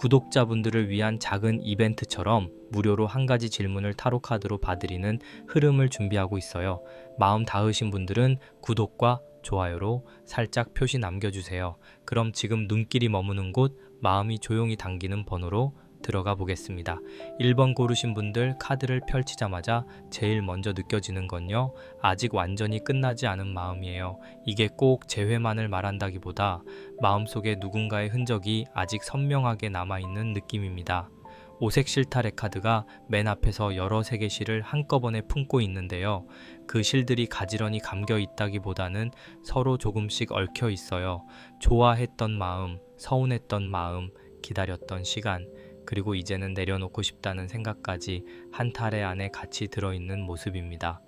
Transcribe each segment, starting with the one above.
구독자분들을 위한 작은 이벤트처럼 무료로 한 가지 질문을 타로 카드로 봐드리는 흐름을 준비하고 있어요. 마음 닿으신 분들은 구독과 좋아요로 살짝 표시 남겨주세요. 그럼 지금 눈길이 머무는 곳, 마음이 조용히 당기는 번호로 들어가 보겠습니다. 1번 고르신 분들 카드를 펼치자마자 제일 먼저 느껴지는 건요, 아직 완전히 끝나지 않은 마음이에요. 이게 꼭 재회만을 말한다기보다 마음속에 누군가의 흔적이 아직 선명하게 남아있는 느낌입니다. 오색 실타래 카드가 맨 앞에서 여러 색의 실을 한꺼번에 품고 있는데요. 그 실들이 가지런히 감겨 있다기보다는 서로 조금씩 얽혀 있어요. 좋아했던 마음, 서운했던 마음, 기다렸던 시간, 그리고 이제는 내려놓고 싶다는 생각까지 한 타래 안에 같이 들어있는 모습입니다.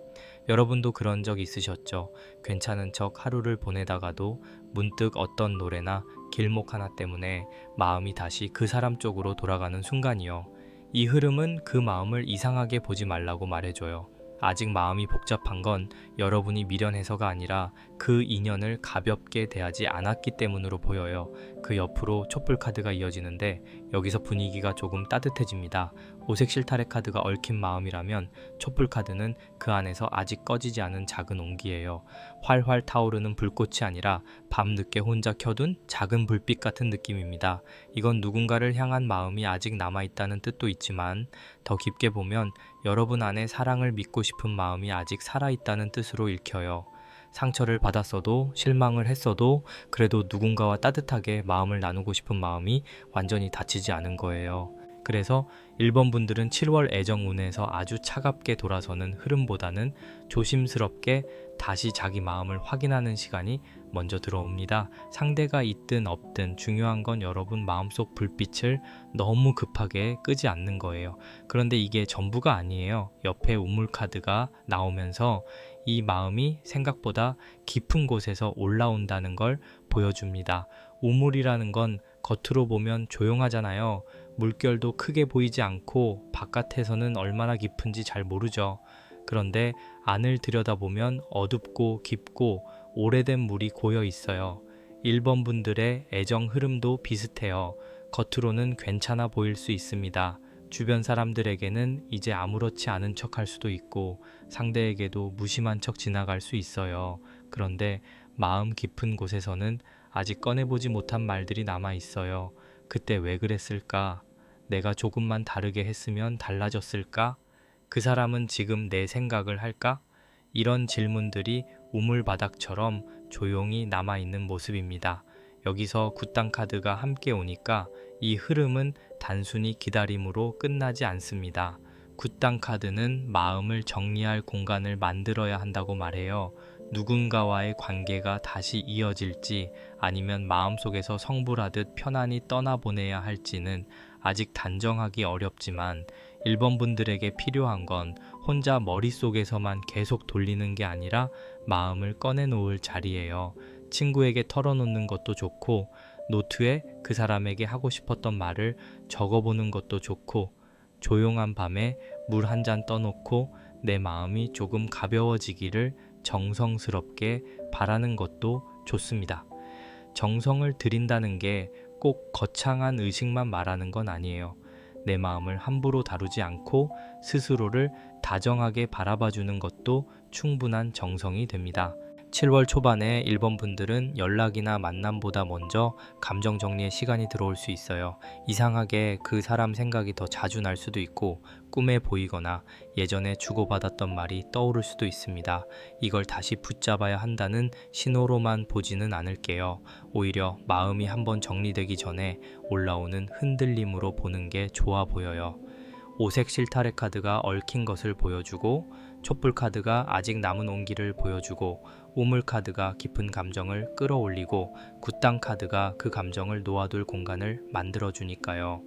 여러분도 그런 적 있으셨죠? 괜찮은 척 하루를 보내다가도 문득 어떤 노래나 길목 하나 때문에 마음이 다시 그 사람 쪽으로 돌아가는 순간이요. 이 흐름은 그 마음을 이상하게 보지 말라고 말해줘요. 아직 마음이 복잡한 건 여러분이 미련해서가 아니라 그 인연을 가볍게 대하지 않았기 때문으로 보여요. 그 옆으로 촛불 카드가 이어지는데 여기서 분위기가 조금 따뜻해집니다. 오색 실타래 카드가 얽힌 마음이라면 촛불 카드는 그 안에서 아직 꺼지지 않은 작은 온기예요. 활활 타오르는 불꽃이 아니라 밤늦게 혼자 켜둔 작은 불빛 같은 느낌입니다. 이건 누군가를 향한 마음이 아직 남아있다는 뜻도 있지만 더 깊게 보면 여러분 안에 사랑을 믿고 싶은 마음이 아직 살아있다는 뜻으로 읽혀요. 상처를 받았어도 실망을 했어도 그래도 누군가와 따뜻하게 마음을 나누고 싶은 마음이 완전히 닫히지 않은 거예요. 그래서 1번 분들은 7월 애정운에서 아주 차갑게 돌아서는 흐름보다는 조심스럽게 다시 자기 마음을 확인하는 시간이 먼저 들어옵니다. 상대가 있든 없든 중요한 건 여러분 마음속 불빛을 너무 급하게 끄지 않는 거예요. 그런데 이게 전부가 아니에요. 옆에 우물 카드가 나오면서 이 마음이 생각보다 깊은 곳에서 올라온다는 걸 보여줍니다. 우물이라는 건 겉으로 보면 조용하잖아요. 물결도 크게 보이지 않고 바깥에서는 얼마나 깊은지 잘 모르죠. 그런데 안을 들여다보면 어둡고 깊고 오래된 물이 고여 있어요. 1번 분들의 애정 흐름도 비슷해요. 겉으로는 괜찮아 보일 수 있습니다. 주변 사람들에게는 이제 아무렇지 않은 척 할 수도 있고 상대에게도 무심한 척 지나갈 수 있어요. 그런데 마음 깊은 곳에서는 아직 꺼내보지 못한 말들이 남아 있어요. 그때 왜 그랬을까? 내가 조금만 다르게 했으면 달라졌을까? 그 사람은 지금 내 생각을 할까? 이런 질문들이 우물바닥처럼 조용히 남아있는 모습입니다. 여기서 굿당 카드가 함께 오니까 이 흐름은 단순히 기다림으로 끝나지 않습니다. 굿당 카드는 마음을 정리할 공간을 만들어야 한다고 말해요. 누군가와의 관계가 다시 이어질지 아니면 마음속에서 성불하듯 편안히 떠나보내야 할지는 아직 단정하기 어렵지만 1번 분들에게 필요한 건 혼자 머릿속에서만 계속 돌리는 게 아니라 마음을 꺼내놓을 자리예요. 친구에게 털어놓는 것도 좋고 노트에 그 사람에게 하고 싶었던 말을 적어보는 것도 좋고 조용한 밤에 물 한 잔 떠놓고 내 마음이 조금 가벼워지기를 정성스럽게 바라는 것도 좋습니다. 정성을 들인다는 게 꼭 거창한 의식만 말하는 건 아니에요. 내 마음을 함부로 다루지 않고 스스로를 다정하게 바라봐주는 것도 충분한 정성이 됩니다. 7월 초반에 1번 분들은 연락이나 만남보다 먼저 감정 정리의 시간이 들어올 수 있어요. 이상하게 그 사람 생각이 더 자주 날 수도 있고 꿈에 보이거나 예전에 주고받았던 말이 떠오를 수도 있습니다. 이걸 다시 붙잡아야 한다는 신호로만 보지는 않을게요. 오히려 마음이 한번 정리되기 전에 올라오는 흔들림으로 보는 게 좋아 보여요. 오색 실타래 카드가 얽힌 것을 보여주고 촛불 카드가 아직 남은 온기를 보여주고 우물 카드가 깊은 감정을 끌어올리고 굿당 카드가 그 감정을 놓아둘 공간을 만들어주니까요.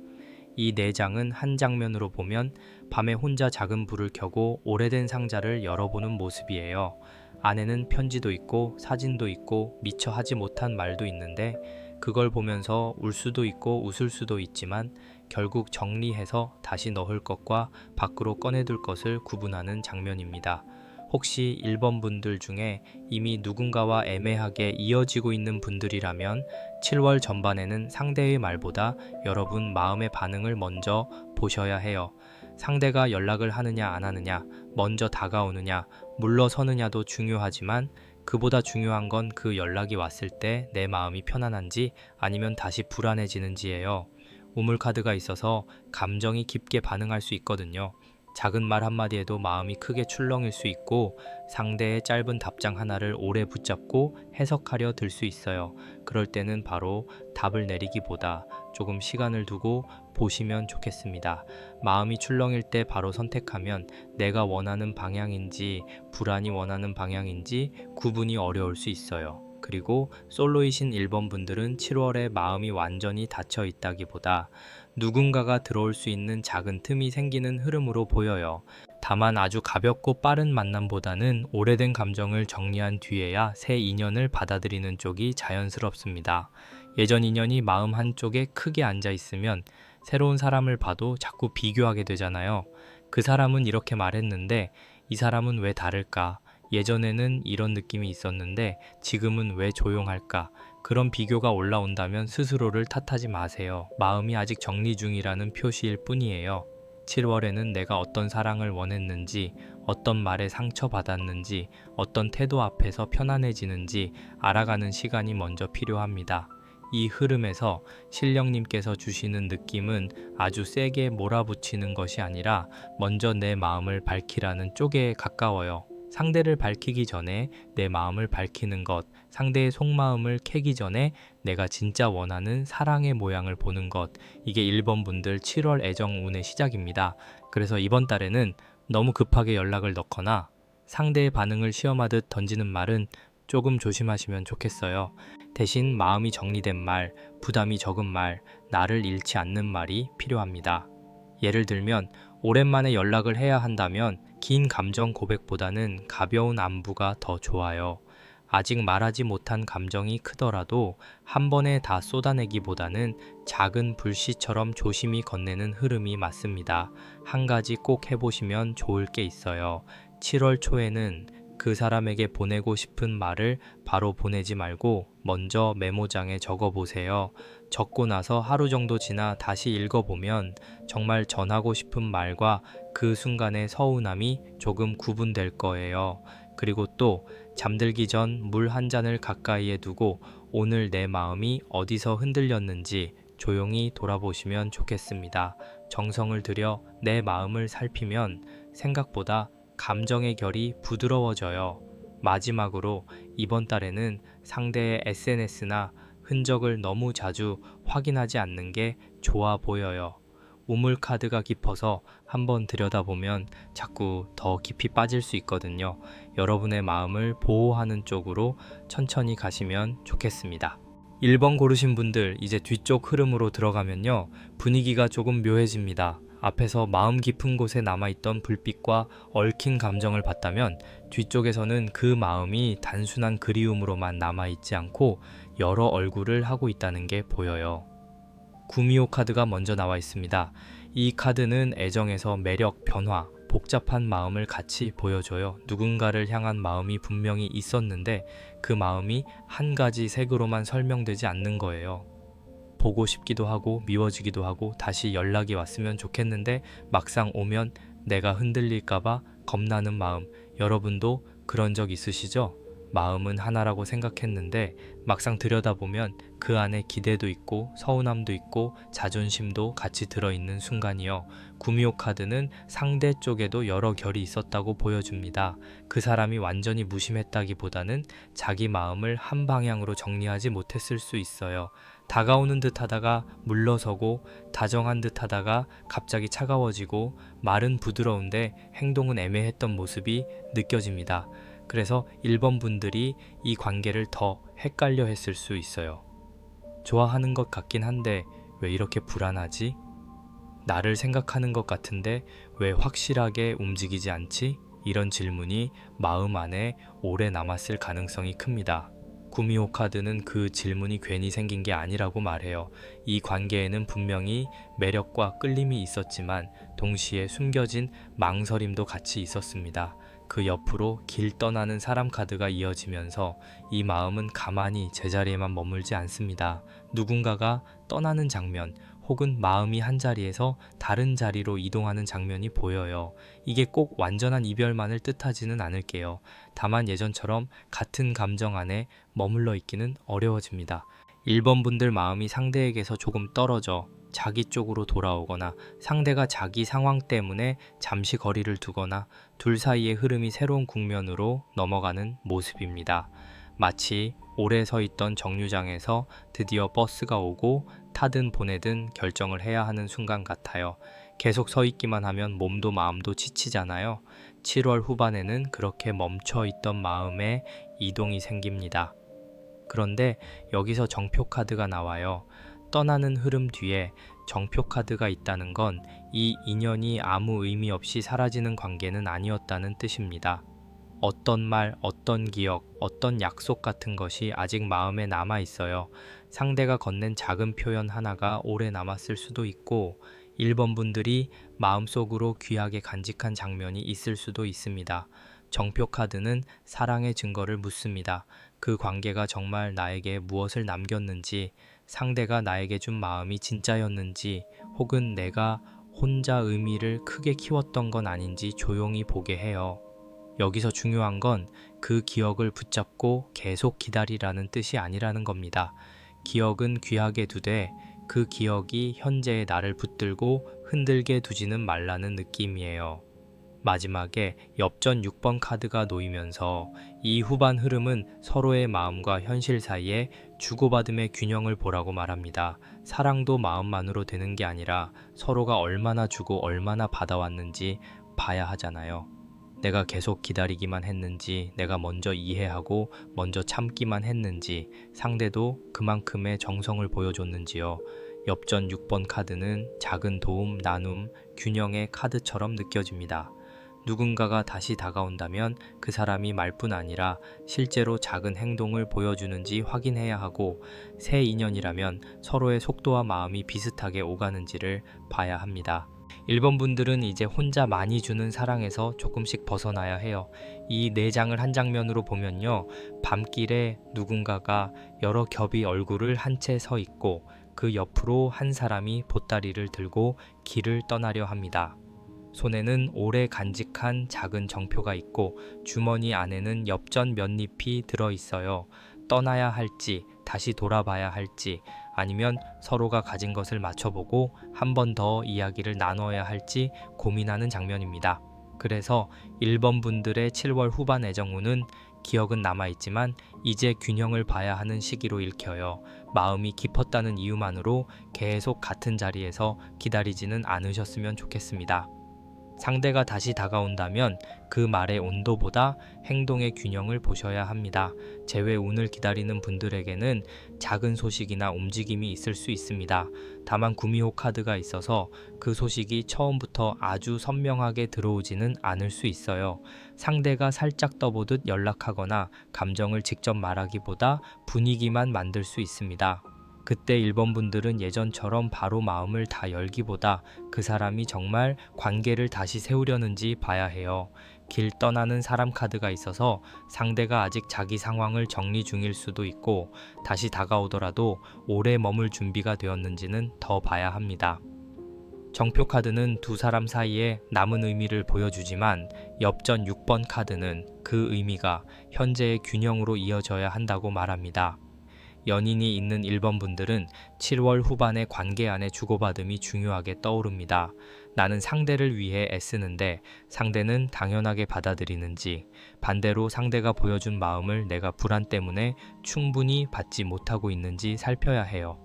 이 네 장은 한 장면으로 보면 밤에 혼자 작은 불을 켜고 오래된 상자를 열어보는 모습이에요. 안에는 편지도 있고 사진도 있고 미처 하지 못한 말도 있는데 그걸 보면서 울 수도 있고 웃을 수도 있지만 결국 정리해서 다시 넣을 것과 밖으로 꺼내둘 것을 구분하는 장면입니다. 혹시 1번 분들 중에 이미 누군가와 애매하게 이어지고 있는 분들이라면 7월 전반에는 상대의 말보다 여러분 마음의 반응을 먼저 보셔야 해요. 상대가 연락을 하느냐 안 하느냐, 먼저 다가오느냐, 물러서느냐도 중요하지만 그보다 중요한 건 그 연락이 왔을 때 내 마음이 편안한지 아니면 다시 불안해지는지예요. 우물카드가 있어서 감정이 깊게 반응할 수 있거든요. 작은 말 한마디에도 마음이 크게 출렁일 수 있고 상대의 짧은 답장 하나를 오래 붙잡고 해석하려 들 수 있어요. 그럴 때는 바로 답을 내리기보다 조금 시간을 두고 보시면 좋겠습니다. 마음이 출렁일 때 바로 선택하면 내가 원하는 방향인지 불안이 원하는 방향인지 구분이 어려울 수 있어요. 그리고 솔로이신 1번 분들은 7월에 마음이 완전히 닫혀 있다기보다 누군가가 들어올 수 있는 작은 틈이 생기는 흐름으로 보여요. 다만 아주 가볍고 빠른 만남보다는 오래된 감정을 정리한 뒤에야 새 인연을 받아들이는 쪽이 자연스럽습니다. 예전 인연이 마음 한쪽에 크게 앉아 있으면 새로운 사람을 봐도 자꾸 비교하게 되잖아요. 그 사람은 이렇게 말했는데 이 사람은 왜 다를까? 예전에는 이런 느낌이 있었는데 지금은 왜 조용할까? 그런 비교가 올라온다면 스스로를 탓하지 마세요. 마음이 아직 정리 중이라는 표시일 뿐이에요. 7월에는 내가 어떤 사랑을 원했는지, 어떤 말에 상처받았는지, 어떤 태도 앞에서 편안해지는지 알아가는 시간이 먼저 필요합니다. 이 흐름에서 신령님께서 주시는 느낌은 아주 세게 몰아붙이는 것이 아니라 먼저 내 마음을 밝히라는 쪽에 가까워요. 상대를 밝히기 전에 내 마음을 밝히는 것, 상대의 속마음을 캐기 전에 내가 진짜 원하는 사랑의 모양을 보는 것, 이게 1번 분들 7월 애정운의 시작입니다. 그래서 이번 달에는 너무 급하게 연락을 넣거나 상대의 반응을 시험하듯 던지는 말은 조금 조심하시면 좋겠어요. 대신 마음이 정리된 말, 부담이 적은 말, 나를 잃지 않는 말이 필요합니다. 예를 들면 오랜만에 연락을 해야 한다면 긴 감정 고백보다는 가벼운 안부가 더 좋아요. 아직 말하지 못한 감정이 크더라도 한 번에 다 쏟아내기보다는 작은 불씨처럼 조심히 건네는 흐름이 맞습니다. 한 가지 꼭 해보시면 좋을 게 있어요. 7월 초에는 그 사람에게 보내고 싶은 말을 바로 보내지 말고 먼저 메모장에 적어보세요. 적고 나서 하루 정도 지나 다시 읽어보면 정말 전하고 싶은 말과 그 순간의 서운함이 조금 구분될 거예요. 그리고 또 잠들기 전 물 한 잔을 가까이에 두고 오늘 내 마음이 어디서 흔들렸는지 조용히 돌아보시면 좋겠습니다. 정성을 들여 내 마음을 살피면 생각보다 감정의 결이 부드러워져요. 마지막으로 이번 달에는 상대의 SNS나 흔적을 너무 자주 확인하지 않는 게 좋아 보여요. 우물카드가 깊어서 한번 들여다보면 자꾸 더 깊이 빠질 수 있거든요. 여러분의 마음을 보호하는 쪽으로 천천히 가시면 좋겠습니다. 1번 고르신 분들 이제 뒤쪽 흐름으로 들어가면요. 분위기가 조금 묘해집니다. 앞에서 마음 깊은 곳에 남아있던 불빛과 얽힌 감정을 봤다면 뒤쪽에서는 그 마음이 단순한 그리움으로만 남아있지 않고 여러 얼굴을 하고 있다는 게 보여요. 구미호 카드가 먼저 나와 있습니다. 이 카드는 애정에서 매력, 변화, 복잡한 마음을 같이 보여줘요. 누군가를 향한 마음이 분명히 있었는데 그 마음이 한 가지 색으로만 설명되지 않는 거예요. 보고 싶기도 하고 미워지기도 하고 다시 연락이 왔으면 좋겠는데 막상 오면 내가 흔들릴까봐 겁나는 마음. 여러분도 그런 적 있으시죠? 마음은 하나라고 생각했는데 막상 들여다보면 그 안에 기대도 있고 서운함도 있고 자존심도 같이 들어있는 순간이요. 구미호 카드는 상대 쪽에도 여러 결이 있었다고 보여줍니다. 그 사람이 완전히 무심했다기보다는 자기 마음을 한 방향으로 정리하지 못했을 수 있어요. 다가오는 듯 하다가 물러서고 다정한 듯 하다가 갑자기 차가워지고 말은 부드러운데 행동은 애매했던 모습이 느껴집니다. 그래서 1번 분들이 이 관계를 더 헷갈려 했을 수 있어요. 좋아하는 것 같긴 한데 왜 이렇게 불안하지? 나를 생각하는 것 같은데 왜 확실하게 움직이지 않지? 이런 질문이 마음 안에 오래 남았을 가능성이 큽니다. 구미호 카드는 그 질문이 괜히 생긴 게 아니라고 말해요. 이 관계에는 분명히 매력과 끌림이 있었지만 동시에 숨겨진 망설임도 같이 있었습니다. 그 옆으로 길 떠나는 사람 카드가 이어지면서 이 마음은 가만히 제자리에만 머물지 않습니다. 누군가가 떠나는 장면 혹은 마음이 한 자리에서 다른 자리로 이동하는 장면이 보여요. 이게 꼭 완전한 이별만을 뜻하지는 않을게요. 다만 예전처럼 같은 감정 안에 머물러 있기는 어려워집니다. 1번 분들 마음이 상대에게서 조금 떨어져 자기 쪽으로 돌아오거나 상대가 자기 상황 때문에 잠시 거리를 두거나 둘 사이의 흐름이 새로운 국면으로 넘어가는 모습입니다. 마치 오래 서 있던 정류장에서 드디어 버스가 오고 타든 보내든 결정을 해야 하는 순간 같아요. 계속 서 있기만 하면 몸도 마음도 지치잖아요. 7월 후반에는 그렇게 멈춰 있던 마음에 이동이 생깁니다. 그런데 여기서 정표 카드가 나와요. 떠나는 흐름 뒤에 정표 카드가 있다는 건 이 인연이 아무 의미 없이 사라지는 관계는 아니었다는 뜻입니다. 어떤 말, 어떤 기억, 어떤 약속 같은 것이 아직 마음에 남아 있어요. 상대가 건넨 작은 표현 하나가 오래 남았을 수도 있고 1번 분들이 마음속으로 귀하게 간직한 장면이 있을 수도 있습니다. 정표 카드는 사랑의 증거를 묻습니다. 그 관계가 정말 나에게 무엇을 남겼는지, 상대가 나에게 준 마음이 진짜였는지, 혹은 내가 혼자 의미를 크게 키웠던 건 아닌지 조용히 보게 해요. 여기서 중요한 건 그 기억을 붙잡고 계속 기다리라는 뜻이 아니라는 겁니다. 기억은 귀하게 두되 그 기억이 현재의 나를 붙들고 흔들게 두지는 말라는 느낌이에요. 마지막에 엽전 6번 카드가 놓이면서 이 후반 흐름은 서로의 마음과 현실 사이에 주고받음의 균형을 보라고 말합니다. 사랑도 마음만으로 되는 게 아니라 서로가 얼마나 주고 얼마나 받아왔는지 봐야 하잖아요. 내가 계속 기다리기만 했는지, 내가 먼저 이해하고 먼저 참기만 했는지, 상대도 그만큼의 정성을 보여줬는지요. 엽전 6번 카드는 작은 도움, 나눔, 균형의 카드처럼 느껴집니다. 누군가가 다시 다가온다면 그 사람이 말뿐 아니라 실제로 작은 행동을 보여주는지 확인해야 하고, 새 인연이라면 서로의 속도와 마음이 비슷하게 오가는지를 봐야 합니다. 1번 분들은 이제 혼자 많이 주는 사랑에서 조금씩 벗어나야 해요. 이 4장을 한 장면으로 보면요. 밤길에 누군가가 여러 겹이 얼굴을 한 채 서 있고 그 옆으로 한 사람이 보따리를 들고 길을 떠나려 합니다. 손에는 오래 간직한 작은 정표가 있고 주머니 안에는 엽전 몇 잎이 들어있어요. 떠나야 할지, 다시 돌아봐야 할지, 아니면 서로가 가진 것을 맞춰보고 한 번 더 이야기를 나눠야 할지 고민하는 장면입니다. 그래서 1번 분들의 7월 후반 애정운은 기억은 남아있지만 이제 균형을 봐야 하는 시기로 읽혀요. 마음이 깊었다는 이유만으로 계속 같은 자리에서 기다리지는 않으셨으면 좋겠습니다. 상대가 다시 다가온다면 그 말의 온도보다 행동의 균형을 보셔야 합니다. 재회운을 기다리는 분들에게는 작은 소식이나 움직임이 있을 수 있습니다. 다만 구미호 카드가 있어서 그 소식이 처음부터 아주 선명하게 들어오지는 않을 수 있어요. 상대가 살짝 떠보듯 연락하거나 감정을 직접 말하기보다 분위기만 만들 수 있습니다. 그때 1번 분들은 예전처럼 바로 마음을 다 열기보다 그 사람이 정말 관계를 다시 세우려는지 봐야 해요. 길 떠나는 사람 카드가 있어서 상대가 아직 자기 상황을 정리 중일 수도 있고 다시 다가오더라도 오래 머물 준비가 되었는지는 더 봐야 합니다. 정표 카드는 두 사람 사이에 남은 의미를 보여주지만 엽전 6번 카드는 그 의미가 현재의 균형으로 이어져야 한다고 말합니다. 연인이 있는 1번 분들은 7월 후반의 관계 안의 주고받음이 중요하게 떠오릅니다. 나는 상대를 위해 애쓰는데 상대는 당연하게 받아들이는지, 반대로 상대가 보여준 마음을 내가 불안 때문에 충분히 받지 못하고 있는지 살펴야 해요.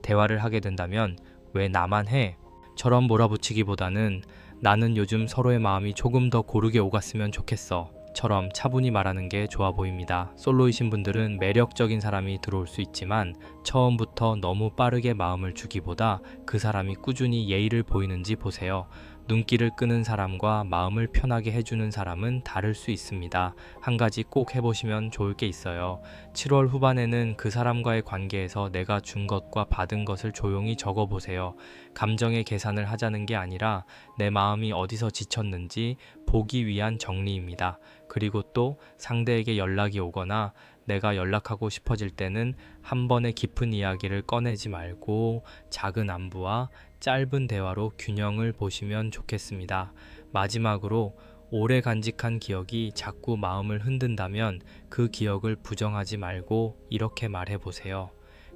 대화를 하게 된다면 왜 나만 해? 처럼 몰아붙이기보다는 나는 요즘 서로의 마음이 조금 더 고르게 오갔으면 좋겠어. 처럼 차분히 말하는 게 좋아 보입니다. 솔로이신 분들은 매력적인 사람이 들어올 수 있지만 처음부터 너무 빠르게 마음을 주기보다 그 사람이 꾸준히 예의를 보이는지 보세요. 눈길을 끄는 사람과 마음을 편하게 해주는 사람은 다를 수 있습니다. 한 가지 꼭 해보시면 좋을 게 있어요. 7월 후반에는 그 사람과의 관계에서 내가 준 것과 받은 것을 조용히 적어보세요. 감정의 계산을 하자는 게 아니라 내 마음이 어디서 지쳤는지 보기 위한 정리입니다. 그리고 또 상대에게 연락이 오거나 내가 연락하고 싶어질 때는 한 번에 깊은 이야기를 꺼내지 말고 작은 안부와 짧은 대화로 균형을 보시면 좋겠습니다. 마지막으로 오래 간직한 기억이 자꾸 마음을 흔든다면 그 기억을 부정하지 말고 이렇게 말해보세요.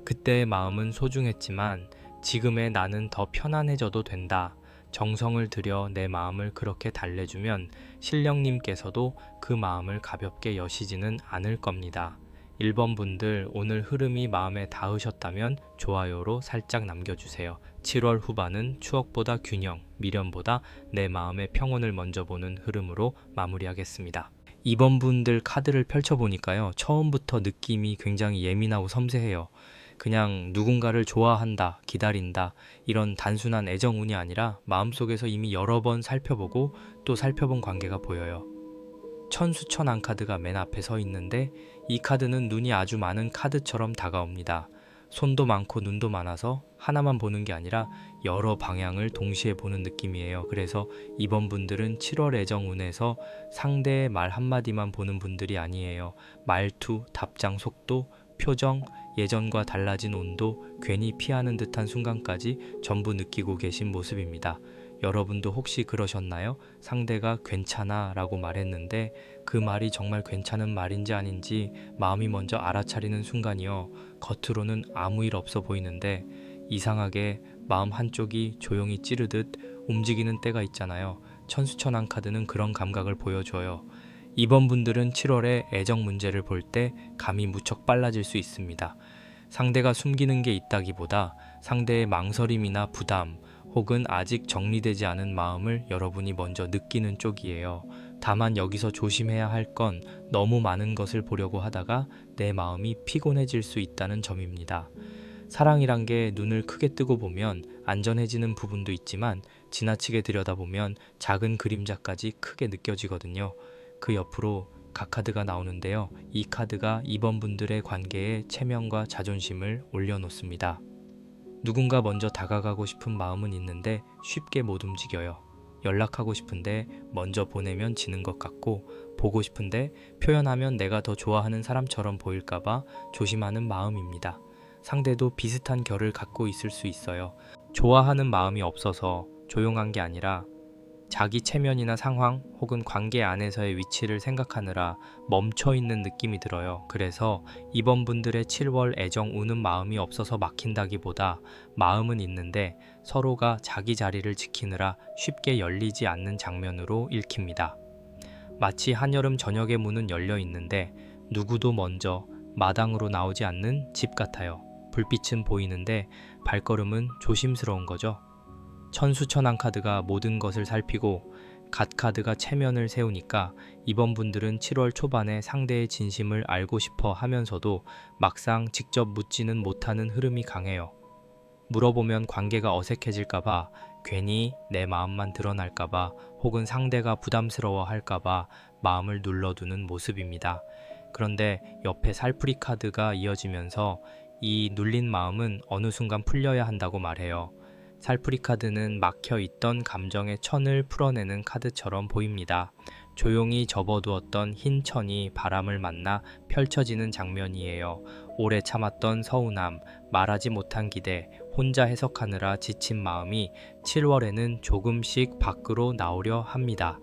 그때의 마음은 소중했지만 지금의 나는 더 편안해져도 된다. 정성을 들여 내 마음을 그렇게 달래주면 신령님께서도 그 마음을 가볍게 여시지는 않을 겁니다. 1번 분들 오늘 흐름이 마음에 닿으셨다면 좋아요로 살짝 남겨주세요. 7월 후반은 추억보다 균형, 미련보다 내 마음의 평온을 먼저 보는 흐름으로 마무리하겠습니다. 2번 분들 카드를 펼쳐보니까요. 처음부터 느낌이 굉장히 예민하고 섬세해요. 그냥 누군가를 좋아한다, 기다린다 이런 단순한 애정운이 아니라 마음속에서 이미 여러 번 살펴보고 또 살펴본 관계가 보여요. 천수천왕 카드가 맨 앞에 서 있는데 이 카드는 눈이 아주 많은 카드처럼 다가옵니다. 손도 많고 눈도 많아서 하나만 보는 게 아니라 여러 방향을 동시에 보는 느낌이에요. 그래서 이번 분들은 7월 애정운에서 상대의 말 한마디만 보는 분들이 아니에요. 말투, 답장 속도, 표정, 예전과 달라진 온도, 괜히 피하는 듯한 순간까지 전부 느끼고 계신 모습입니다. 여러분도 혹시 그러셨나요? 상대가 괜찮아 라고 말했는데 그 말이 정말 괜찮은 말인지 아닌지 마음이 먼저 알아차리는 순간이요. 겉으로는 아무 일 없어 보이는데 이상하게 마음 한쪽이 조용히 찌르듯 움직이는 때가 있잖아요. 천수천왕 카드는 그런 감각을 보여줘요. 이번 분들은 7월에 애정 문제를 볼 때 감이 무척 빨라질 수 있습니다. 상대가 숨기는 게 있다기보다 상대의 망설임이나 부담 혹은 아직 정리되지 않은 마음을 여러분이 먼저 느끼는 쪽이에요. 다만 여기서 조심해야 할 건 너무 많은 것을 보려고 하다가 내 마음이 피곤해질 수 있다는 점입니다. 사랑이란 게 눈을 크게 뜨고 보면 안전해지는 부분도 있지만 지나치게 들여다보면 작은 그림자까지 크게 느껴지거든요. 그 옆으로 각 카드가 나오는데요. 이 카드가 이번 분들의 관계에 체면과 자존심을 올려놓습니다. 누군가 먼저 다가가고 싶은 마음은 있는데 쉽게 못 움직여요. 연락하고 싶은데 먼저 보내면 지는 것 같고 보고 싶은데 표현하면 내가 더 좋아하는 사람처럼 보일까봐 조심하는 마음입니다. 상대도 비슷한 결을 갖고 있을 수 있어요. 좋아하는 마음이 없어서 조용한 게 아니라 자기 체면이나 상황 혹은 관계 안에서의 위치를 생각하느라 멈춰있는 느낌이 들어요. 그래서 이번 분들의 7월 애정 우는 마음이 없어서 막힌다기보다 마음은 있는데 서로가 자기 자리를 지키느라 쉽게 열리지 않는 장면으로 읽힙니다. 마치 한여름 저녁의 문은 열려 있는데 누구도 먼저 마당으로 나오지 않는 집 같아요. 불빛은 보이는데 발걸음은 조심스러운 거죠. 천수천왕 카드가 모든 것을 살피고 갓 카드가 체면을 세우니까 이번 분들은 7월 초반에 상대의 진심을 알고 싶어 하면서도 막상 직접 묻지는 못하는 흐름이 강해요. 물어보면 관계가 어색해질까봐, 괜히 내 마음만 드러날까봐, 혹은 상대가 부담스러워 할까봐 마음을 눌러두는 모습입니다. 그런데 옆에 살풀이 카드가 이어지면서 이 눌린 마음은 어느 순간 풀려야 한다고 말해요. 살풀이 카드는 막혀있던 감정의 천을 풀어내는 카드처럼 보입니다. 조용히 접어두었던 흰 천이 바람을 만나 펼쳐지는 장면이에요. 오래 참았던 서운함, 말하지 못한 기대, 혼자 해석하느라 지친 마음이 7월에는 조금씩 밖으로 나오려 합니다.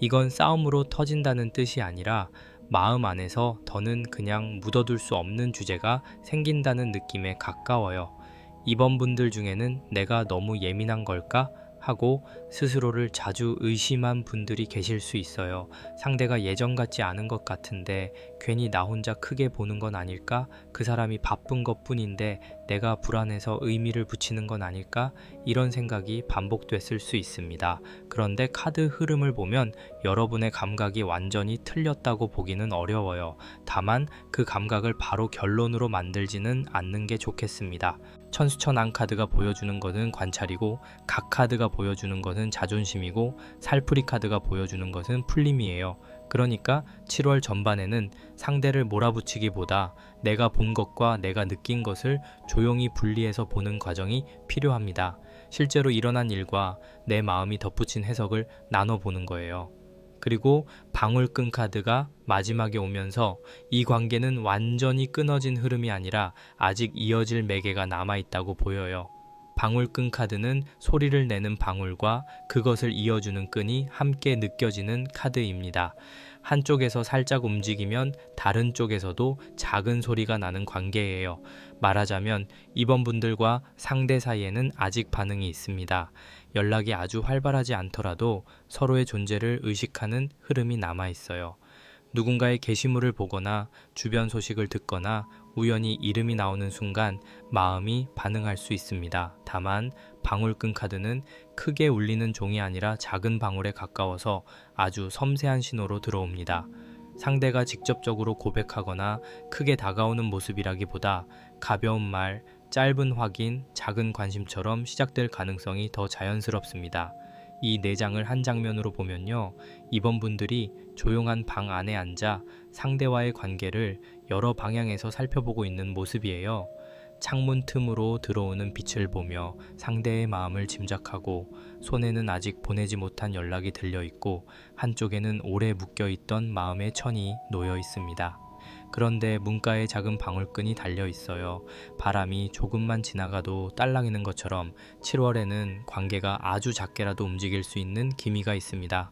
이건 싸움으로 터진다는 뜻이 아니라 마음 안에서 더는 그냥 묻어둘 수 없는 주제가 생긴다는 느낌에 가까워요. 이번 분들 중에는 내가 너무 예민한 걸까? 하고 스스로를 자주 의심한 분들이 계실 수 있어요. 상대가 예전 같지 않은 것 같은데 괜히 나 혼자 크게 보는 건 아닐까? 그 사람이 바쁜 것 뿐인데 내가 불안해서 의미를 붙이는 건 아닐까? 이런 생각이 반복됐을 수 있습니다. 그런데 카드 흐름을 보면 여러분의 감각이 완전히 틀렸다고 보기는 어려워요. 다만 그 감각을 바로 결론으로 만들지는 않는 게 좋겠습니다. 천수천왕 카드가 보여주는 것은 관찰이고 각 카드가 보여주는 것은 자존심이고 살풀이 카드가 보여주는 것은 풀림이에요. 그러니까 7월 전반에는 상대를 몰아붙이기보다 내가 본 것과 내가 느낀 것을 조용히 분리해서 보는 과정이 필요합니다. 실제로 일어난 일과 내 마음이 덧붙인 해석을 나눠보는 거예요. 그리고 방울끈 카드가 마지막에 오면서 이 관계는 완전히 끊어진 흐름이 아니라 아직 이어질 매개가 남아있다고 보여요. 방울끈 카드는 소리를 내는 방울과 그것을 이어주는 끈이 함께 느껴지는 카드입니다. 한쪽에서 살짝 움직이면 다른 쪽에서도 작은 소리가 나는 관계예요. 말하자면 이번 분들과 상대 사이에는 아직 반응이 있습니다. 연락이 아주 활발하지 않더라도 서로의 존재를 의식하는 흐름이 남아 있어요. 누군가의 게시물을 보거나 주변 소식을 듣거나 우연히 이름이 나오는 순간 마음이 반응할 수 있습니다. 다만 방울끈 카드는 크게 울리는 종이 아니라 작은 방울에 가까워서 아주 섬세한 신호로 들어옵니다. 상대가 직접적으로 고백하거나 크게 다가오는 모습이라기보다 가벼운 말, 짧은 확인, 작은 관심처럼 시작될 가능성이 더 자연스럽습니다. 이 4장을 한 장면으로 보면요. 이번 분들이 조용한 방 안에 앉아 상대와의 관계를 여러 방향에서 살펴보고 있는 모습이에요. 창문 틈으로 들어오는 빛을 보며 상대의 마음을 짐작하고 손에는 아직 보내지 못한 연락이 들려 있고 한쪽에는 오래 묶여 있던 마음의 천이 놓여 있습니다. 그런데 문가에 작은 방울끈이 달려 있어요. 바람이 조금만 지나가도 딸랑이는 것처럼 7월에는 관계가 아주 작게라도 움직일 수 있는 기미가 있습니다.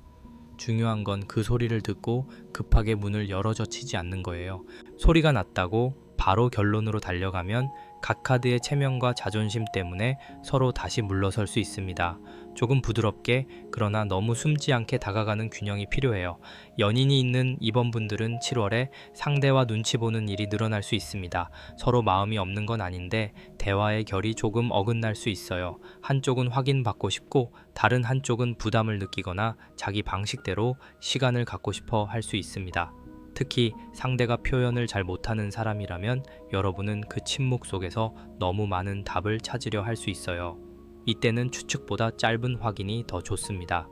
중요한 건 그 소리를 듣고 급하게 문을 열어젖히지 않는 거예요. 소리가 났다고 바로 결론으로 달려가면 각 카드의 체면과 자존심 때문에 서로 다시 물러설 수 있습니다. 조금 부드럽게 그러나 너무 숨지 않게 다가가는 균형이 필요해요. 연인이 있는 이번 분들은 7월에 상대와 눈치 보는 일이 늘어날 수 있습니다. 서로 마음이 없는 건 아닌데 대화의 결이 조금 어긋날 수 있어요. 한쪽은 확인받고 싶고 다른 한쪽은 부담을 느끼거나 자기 방식대로 시간을 갖고 싶어 할 수 있습니다. 특히 상대가 표현을 잘 못하는 사람이라면 여러분은 그 침묵 속에서 너무 많은 답을 찾으려 할 수 있어요. 이때는 추측보다 짧은 확인이 더 좋습니다.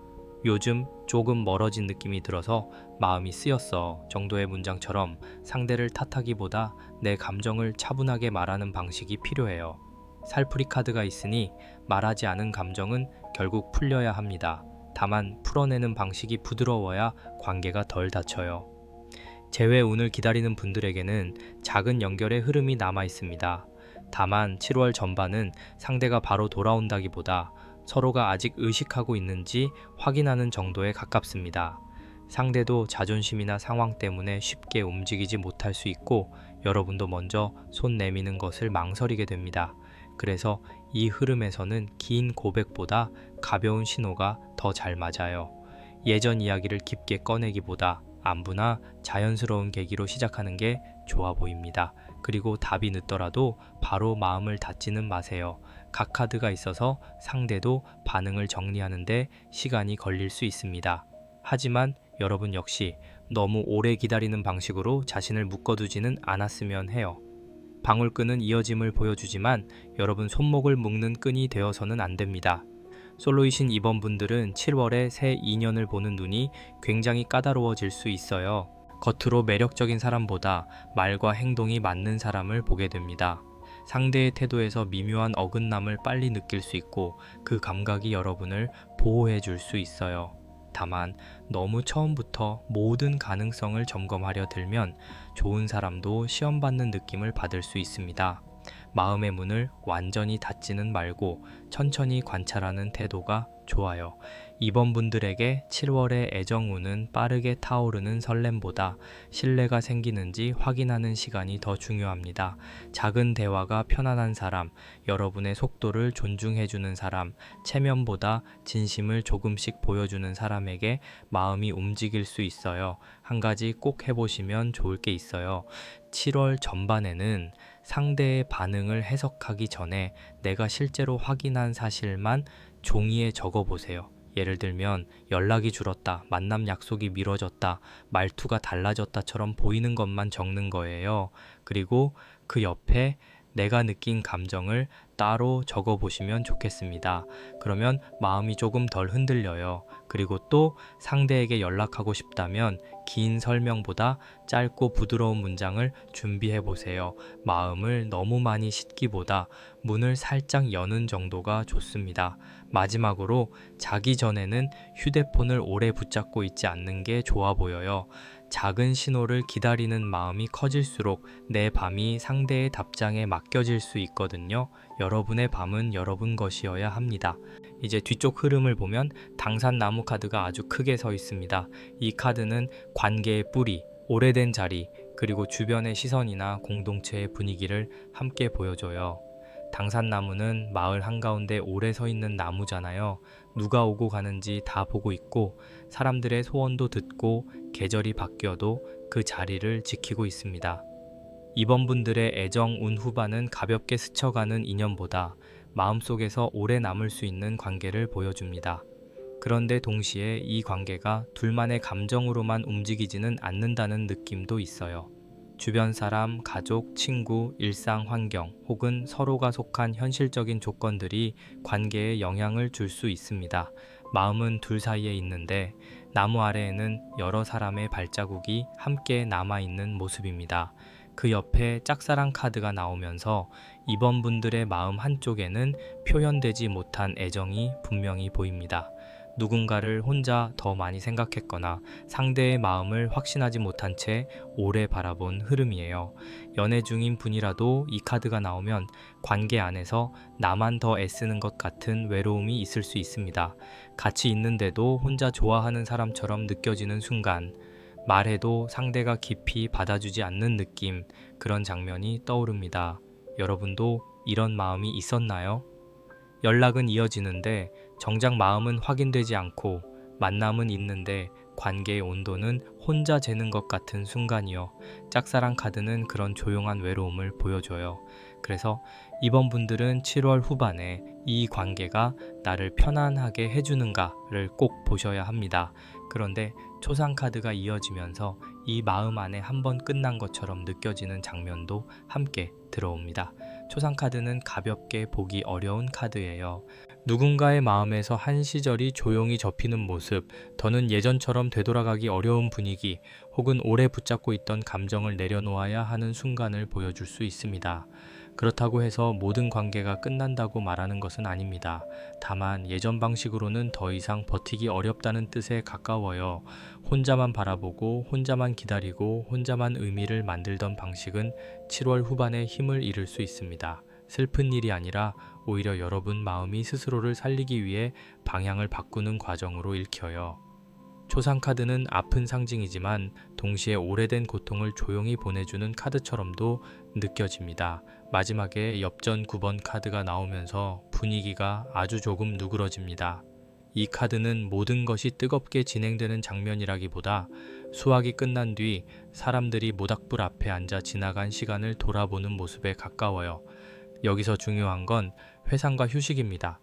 요즘 조금 멀어진 느낌이 들어서 마음이 쓰였어 정도의 문장처럼 상대를 탓하기보다 내 감정을 차분하게 말하는 방식이 필요해요. 살풀이 카드가 있으니 말하지 않은 감정은 결국 풀려야 합니다. 다만 풀어내는 방식이 부드러워야 관계가 덜 다쳐요. 재회 운을 기다리는 분들에게는 작은 연결의 흐름이 남아 있습니다. 다만 7월 전반은 상대가 바로 돌아온다기보다 서로가 아직 의식하고 있는지 확인하는 정도에 가깝습니다. 상대도 자존심이나 상황 때문에 쉽게 움직이지 못할 수 있고 여러분도 먼저 손 내미는 것을 망설이게 됩니다. 그래서 이 흐름에서는 긴 고백보다 가벼운 신호가 더 잘 맞아요. 예전 이야기를 깊게 꺼내기보다 안부나 자연스러운 계기로 시작하는 게 좋아 보입니다. 그리고 답이 늦더라도 바로 마음을 닫지는 마세요. 각 카드가 있어서 상대도 반응을 정리하는데 시간이 걸릴 수 있습니다. 하지만 여러분 역시 너무 오래 기다리는 방식으로 자신을 묶어두지는 않았으면 해요. 방울끈은 이어짐을 보여주지만 여러분 손목을 묶는 끈이 되어서는 안 됩니다. 솔로이신 이번 분들은 7월에 새 인연을 보는 눈이 굉장히 까다로워질 수 있어요. 겉으로 매력적인 사람보다 말과 행동이 맞는 사람을 보게 됩니다. 상대의 태도에서 미묘한 어긋남을 빨리 느낄 수 있고 그 감각이 여러분을 보호해 줄 수 있어요. 다만 너무 처음부터 모든 가능성을 점검하려 들면 좋은 사람도 시험받는 느낌을 받을 수 있습니다. 마음의 문을 완전히 닫지는 말고 천천히 관찰하는 태도가 좋아요. 이번 분들에게 7월의 애정운은 빠르게 타오르는 설렘보다 신뢰가 생기는지 확인하는 시간이 더 중요합니다. 작은 대화가 편안한 사람, 여러분의 속도를 존중해주는 사람, 체면보다 진심을 조금씩 보여주는 사람에게 마음이 움직일 수 있어요. 한 가지 꼭 해보시면 좋을 게 있어요. 7월 전반에는 상대의 반응을 해석하기 전에 내가 실제로 확인한 사실만 종이에 적어보세요. 예를 들면 연락이 줄었다, 만남 약속이 미뤄졌다, 말투가 달라졌다처럼 보이는 것만 적는 거예요. 그리고 그 옆에 내가 느낀 감정을 따로 적어 보시면 좋겠습니다. 그러면 마음이 조금 덜 흔들려요. 그리고 또 상대에게 연락하고 싶다면 긴 설명보다 짧고 부드러운 문장을 준비해 보세요. 마음을 너무 많이 싣기보다 문을 살짝 여는 정도가 좋습니다. 마지막으로 자기 전에는 휴대폰을 오래 붙잡고 있지 않는 게 좋아 보여요. 작은 신호를 기다리는 마음이 커질수록 내 밤이 상대의 답장에 맡겨질 수 있거든요. 여러분의 밤은 여러분 것이어야 합니다. 이제 뒤쪽 흐름을 보면 당산나무 카드가 아주 크게 서 있습니다. 이 카드는 관계의 뿌리, 오래된 자리, 그리고 주변의 시선이나 공동체의 분위기를 함께 보여줘요. 당산나무는 마을 한가운데 오래 서 있는 나무잖아요. 누가 오고 가는지 다 보고 있고 사람들의 소원도 듣고 계절이 바뀌어도 그 자리를 지키고 있습니다. 이번 분들의 애정 운 후반은 가볍게 스쳐가는 인연보다 마음속에서 오래 남을 수 있는 관계를 보여줍니다. 그런데 동시에 이 관계가 둘만의 감정으로만 움직이지는 않는다는 느낌도 있어요. 주변 사람, 가족, 친구, 일상 환경 혹은 서로가 속한 현실적인 조건들이 관계에 영향을 줄 수 있습니다. 마음은 둘 사이에 있는데 나무 아래에는 여러 사람의 발자국이 함께 남아있는 모습입니다. 그 옆에 짝사랑 카드가 나오면서 이번 분들의 마음 한쪽에는 표현되지 못한 애정이 분명히 보입니다. 누군가를 혼자 더 많이 생각했거나 상대의 마음을 확신하지 못한 채 오래 바라본 흐름이에요. 연애 중인 분이라도 이 카드가 나오면 관계 안에서 나만 더 애쓰는 것 같은 외로움이 있을 수 있습니다. 같이 있는데도 혼자 좋아하는 사람처럼 느껴지는 순간, 말해도 상대가 깊이 받아주지 않는 느낌, 그런 장면이 떠오릅니다. 여러분도 이런 마음이 있었나요? 연락은 이어지는데 정작 마음은 확인되지 않고 만남은 있는데 관계의 온도는 혼자 재는 것 같은 순간이요. 짝사랑 카드는 그런 조용한 외로움을 보여줘요. 그래서 이번 분들은 7월 후반에 이 관계가 나를 편안하게 해주는가를 꼭 보셔야 합니다. 그런데 초상 카드가 이어지면서 이 마음 안에 한 번 끝난 것처럼 느껴지는 장면도 함께 들어옵니다. 초상 카드는 가볍게 보기 어려운 카드예요. 누군가의 마음에서 한 시절이 조용히 접히는 모습, 더는 예전처럼 되돌아가기 어려운 분위기, 혹은 오래 붙잡고 있던 감정을 내려놓아야 하는 순간을 보여줄 수 있습니다. 그렇다고 해서 모든 관계가 끝난다고 말하는 것은 아닙니다. 다만 예전 방식으로는 더 이상 버티기 어렵다는 뜻에 가까워요. 혼자만 바라보고 혼자만 기다리고 혼자만 의미를 만들던 방식은 7월 후반에 힘을 잃을 수 있습니다. 슬픈 일이 아니라 오히려 여러분 마음이 스스로를 살리기 위해 방향을 바꾸는 과정으로 읽혀요. 초상 카드는 아픈 상징이지만 동시에 오래된 고통을 조용히 보내주는 카드처럼도 느껴집니다. 마지막에 엽전 9번 카드가 나오면서 분위기가 아주 조금 누그러집니다. 이 카드는 모든 것이 뜨겁게 진행되는 장면이라기보다 수학이 끝난 뒤 사람들이 모닥불 앞에 앉아 지나간 시간을 돌아보는 모습에 가까워요. 여기서 중요한 건 회상과 휴식입니다.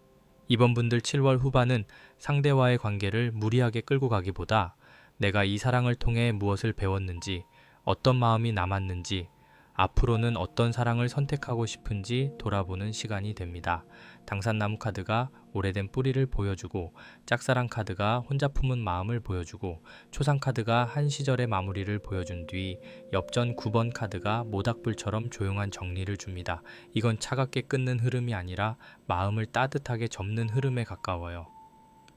이번 분들 7월 후반은 상대와의 관계를 무리하게 끌고 가기보다 내가 이 사랑을 통해 무엇을 배웠는지, 어떤 마음이 남았는지, 앞으로는 어떤 사랑을 선택하고 싶은지 돌아보는 시간이 됩니다. 당산나무 카드가 오래된 뿌리를 보여주고, 짝사랑 카드가 혼자 품은 마음을 보여주고, 초상 카드가 한 시절의 마무리를 보여준 뒤 엽전 9번 카드가 모닥불처럼 조용한 정리를 줍니다. 이건 차갑게 끊는 흐름이 아니라 마음을 따뜻하게 접는 흐름에 가까워요.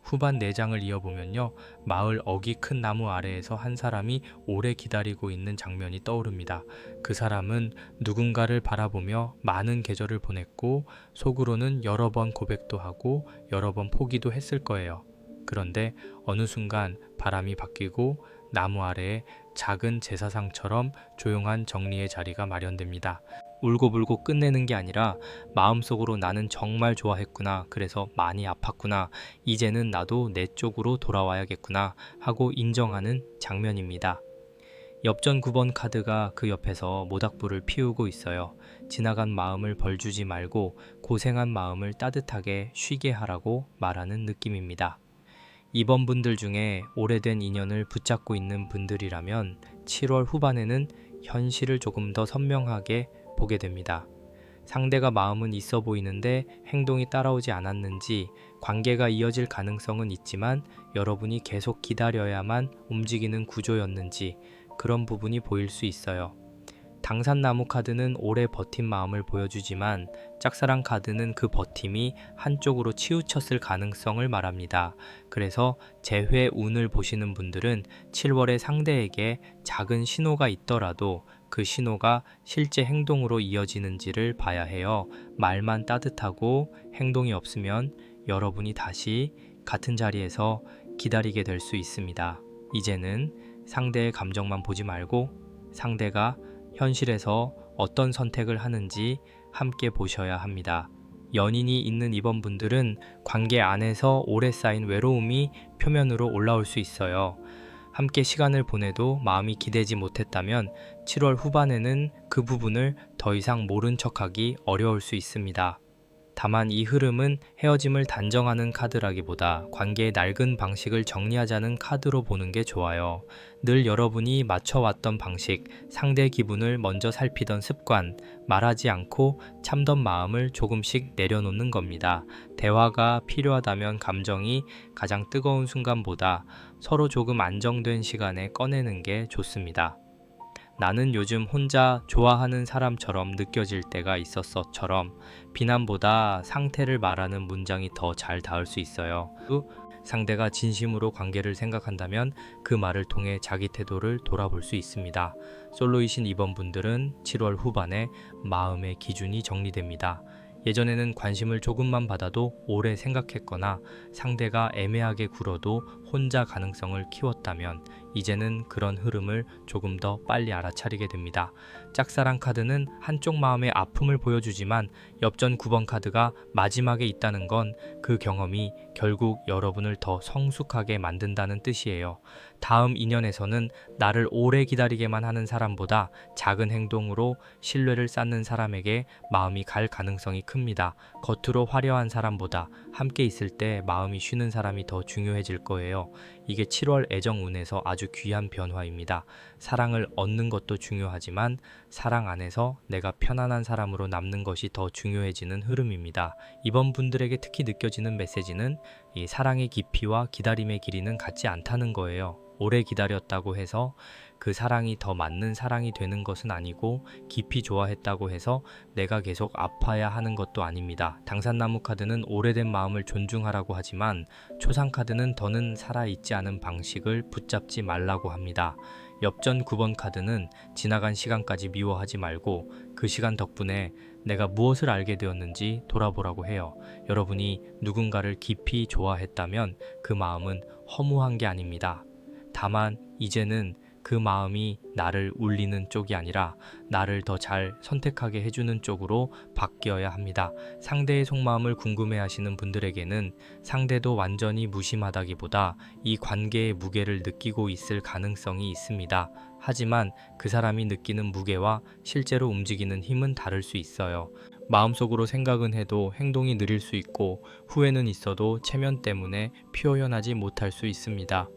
후반 4장을 이어보면요. 마을 어기 큰 나무 아래에서 한 사람이 오래 기다리고 있는 장면이 떠오릅니다. 그 사람은 누군가를 바라보며 많은 계절을 보냈고 속으로는 여러 번 고백도 하고 여러 번 포기도 했을 거예요. 그런데 어느 순간 바람이 바뀌고 나무 아래에 작은 제사상처럼 조용한 정리의 자리가 마련됩니다. 울고불고 끝내는 게 아니라 마음속으로 나는 정말 좋아했구나. 그래서 많이 아팠구나. 이제는 나도 내 쪽으로 돌아와야겠구나 하고 인정하는 장면입니다. 엽전 9번 카드가 그 옆에서 모닥불을 피우고 있어요. 지나간 마음을 벌주지 말고 고생한 마음을 따뜻하게 쉬게 하라고 말하는 느낌입니다. 이번 분들 중에 오래된 인연을 붙잡고 있는 분들이라면 7월 후반에는 현실을 조금 더 선명하게 보게 됩니다. 상대가 마음은 있어 보이는데 행동이 따라오지 않았는지, 관계가 이어질 가능성은 있지만 여러분이 계속 기다려야만 움직이는 구조였는지 그런 부분이 보일 수 있어요. 당산나무 카드는 오래 버틴 마음을 보여주지만 짝사랑 카드는 그 버팀이 한쪽으로 치우쳤을 가능성을 말합니다. 그래서 재회 운을 보시는 분들은 7월에 상대에게 작은 신호가 있더라도 그 신호가 실제 행동으로 이어지는지를 봐야 해요. 말만 따뜻하고 행동이 없으면 여러분이 다시 같은 자리에서 기다리게 될 수 있습니다. 이제는 상대의 감정만 보지 말고 상대가 현실에서 어떤 선택을 하는지 함께 보셔야 합니다. 연인이 있는 이번 분들은 관계 안에서 오래 쌓인 외로움이 표면으로 올라올 수 있어요. 함께 시간을 보내도 마음이 기대지 못했다면 7월 후반에는 그 부분을 더 이상 모른 척하기 어려울 수 있습니다. 다만 이 흐름은 헤어짐을 단정하는 카드라기보다 관계의 낡은 방식을 정리하자는 카드로 보는 게 좋아요. 늘 여러분이 맞춰왔던 방식, 상대 기분을 먼저 살피던 습관, 말하지 않고 참던 마음을 조금씩 내려놓는 겁니다. 대화가 필요하다면 감정이 가장 뜨거운 순간보다 서로 조금 안정된 시간에 꺼내는 게 좋습니다. 나는 요즘 혼자 좋아하는 사람처럼 느껴질 때가 있었어처럼 비난보다 상태를 말하는 문장이 더 잘 닿을 수 있어요. 상대가 진심으로 관계를 생각한다면 그 말을 통해 자기 태도를 돌아볼 수 있습니다. 솔로이신 이번 분들은 7월 후반에 마음의 기준이 정리됩니다. 예전에는 관심을 조금만 받아도 오래 생각했거나 상대가 애매하게 굴어도 혼자 가능성을 키웠다면 이제는 그런 흐름을 조금 더 빨리 알아차리게 됩니다. 짝사랑 카드는 한쪽 마음의 아픔을 보여주지만 엽전 9번 카드가 마지막에 있다는 건 그 경험이 결국 여러분을 더 성숙하게 만든다는 뜻이에요. 다음 인연에서는 나를 오래 기다리게만 하는 사람보다 작은 행동으로 신뢰를 쌓는 사람에게 마음이 갈 가능성이 큽니다. 겉으로 화려한 사람보다 함께 있을 때 마음이 쉬는 사람이 더 중요해질 거예요. 이게 7월 애정운에서 아주 귀한 변화입니다. 사랑을 얻는 것도 중요하지만 사랑 안에서 내가 편안한 사람으로 남는 것이 더 중요해지는 흐름입니다. 이번 분들에게 특히 느껴지는 메시지는 이 사랑의 깊이와 기다림의 길이는 같지 않다는 거예요. 오래 기다렸다고 해서 그 사랑이 더 맞는 사랑이 되는 것은 아니고 깊이 좋아했다고 해서 내가 계속 아파야 하는 것도 아닙니다. 당산나무 카드는 오래된 마음을 존중하라고 하지만 초상 카드는 더는 살아있지 않은 방식을 붙잡지 말라고 합니다. 엽전 9번 카드는 지나간 시간까지 미워하지 말고 그 시간 덕분에 내가 무엇을 알게 되었는지 돌아보라고 해요. 여러분이 누군가를 깊이 좋아했다면 그 마음은 허무한 게 아닙니다. 다만 이제는 그 마음이 나를 울리는 쪽이 아니라 나를 더 잘 선택하게 해주는 쪽으로 바뀌어야 합니다. 상대의 속마음을 궁금해하시는 분들에게는 상대도 완전히 무심하다기보다 이 관계의 무게를 느끼고 있을 가능성이 있습니다. 하지만 그 사람이 느끼는 무게와 실제로 움직이는 힘은 다를 수 있어요. 마음속으로 생각은 해도 행동이 느릴 수 있고 후회는 있어도 체면 때문에 표현하지 못할 수 있습니다.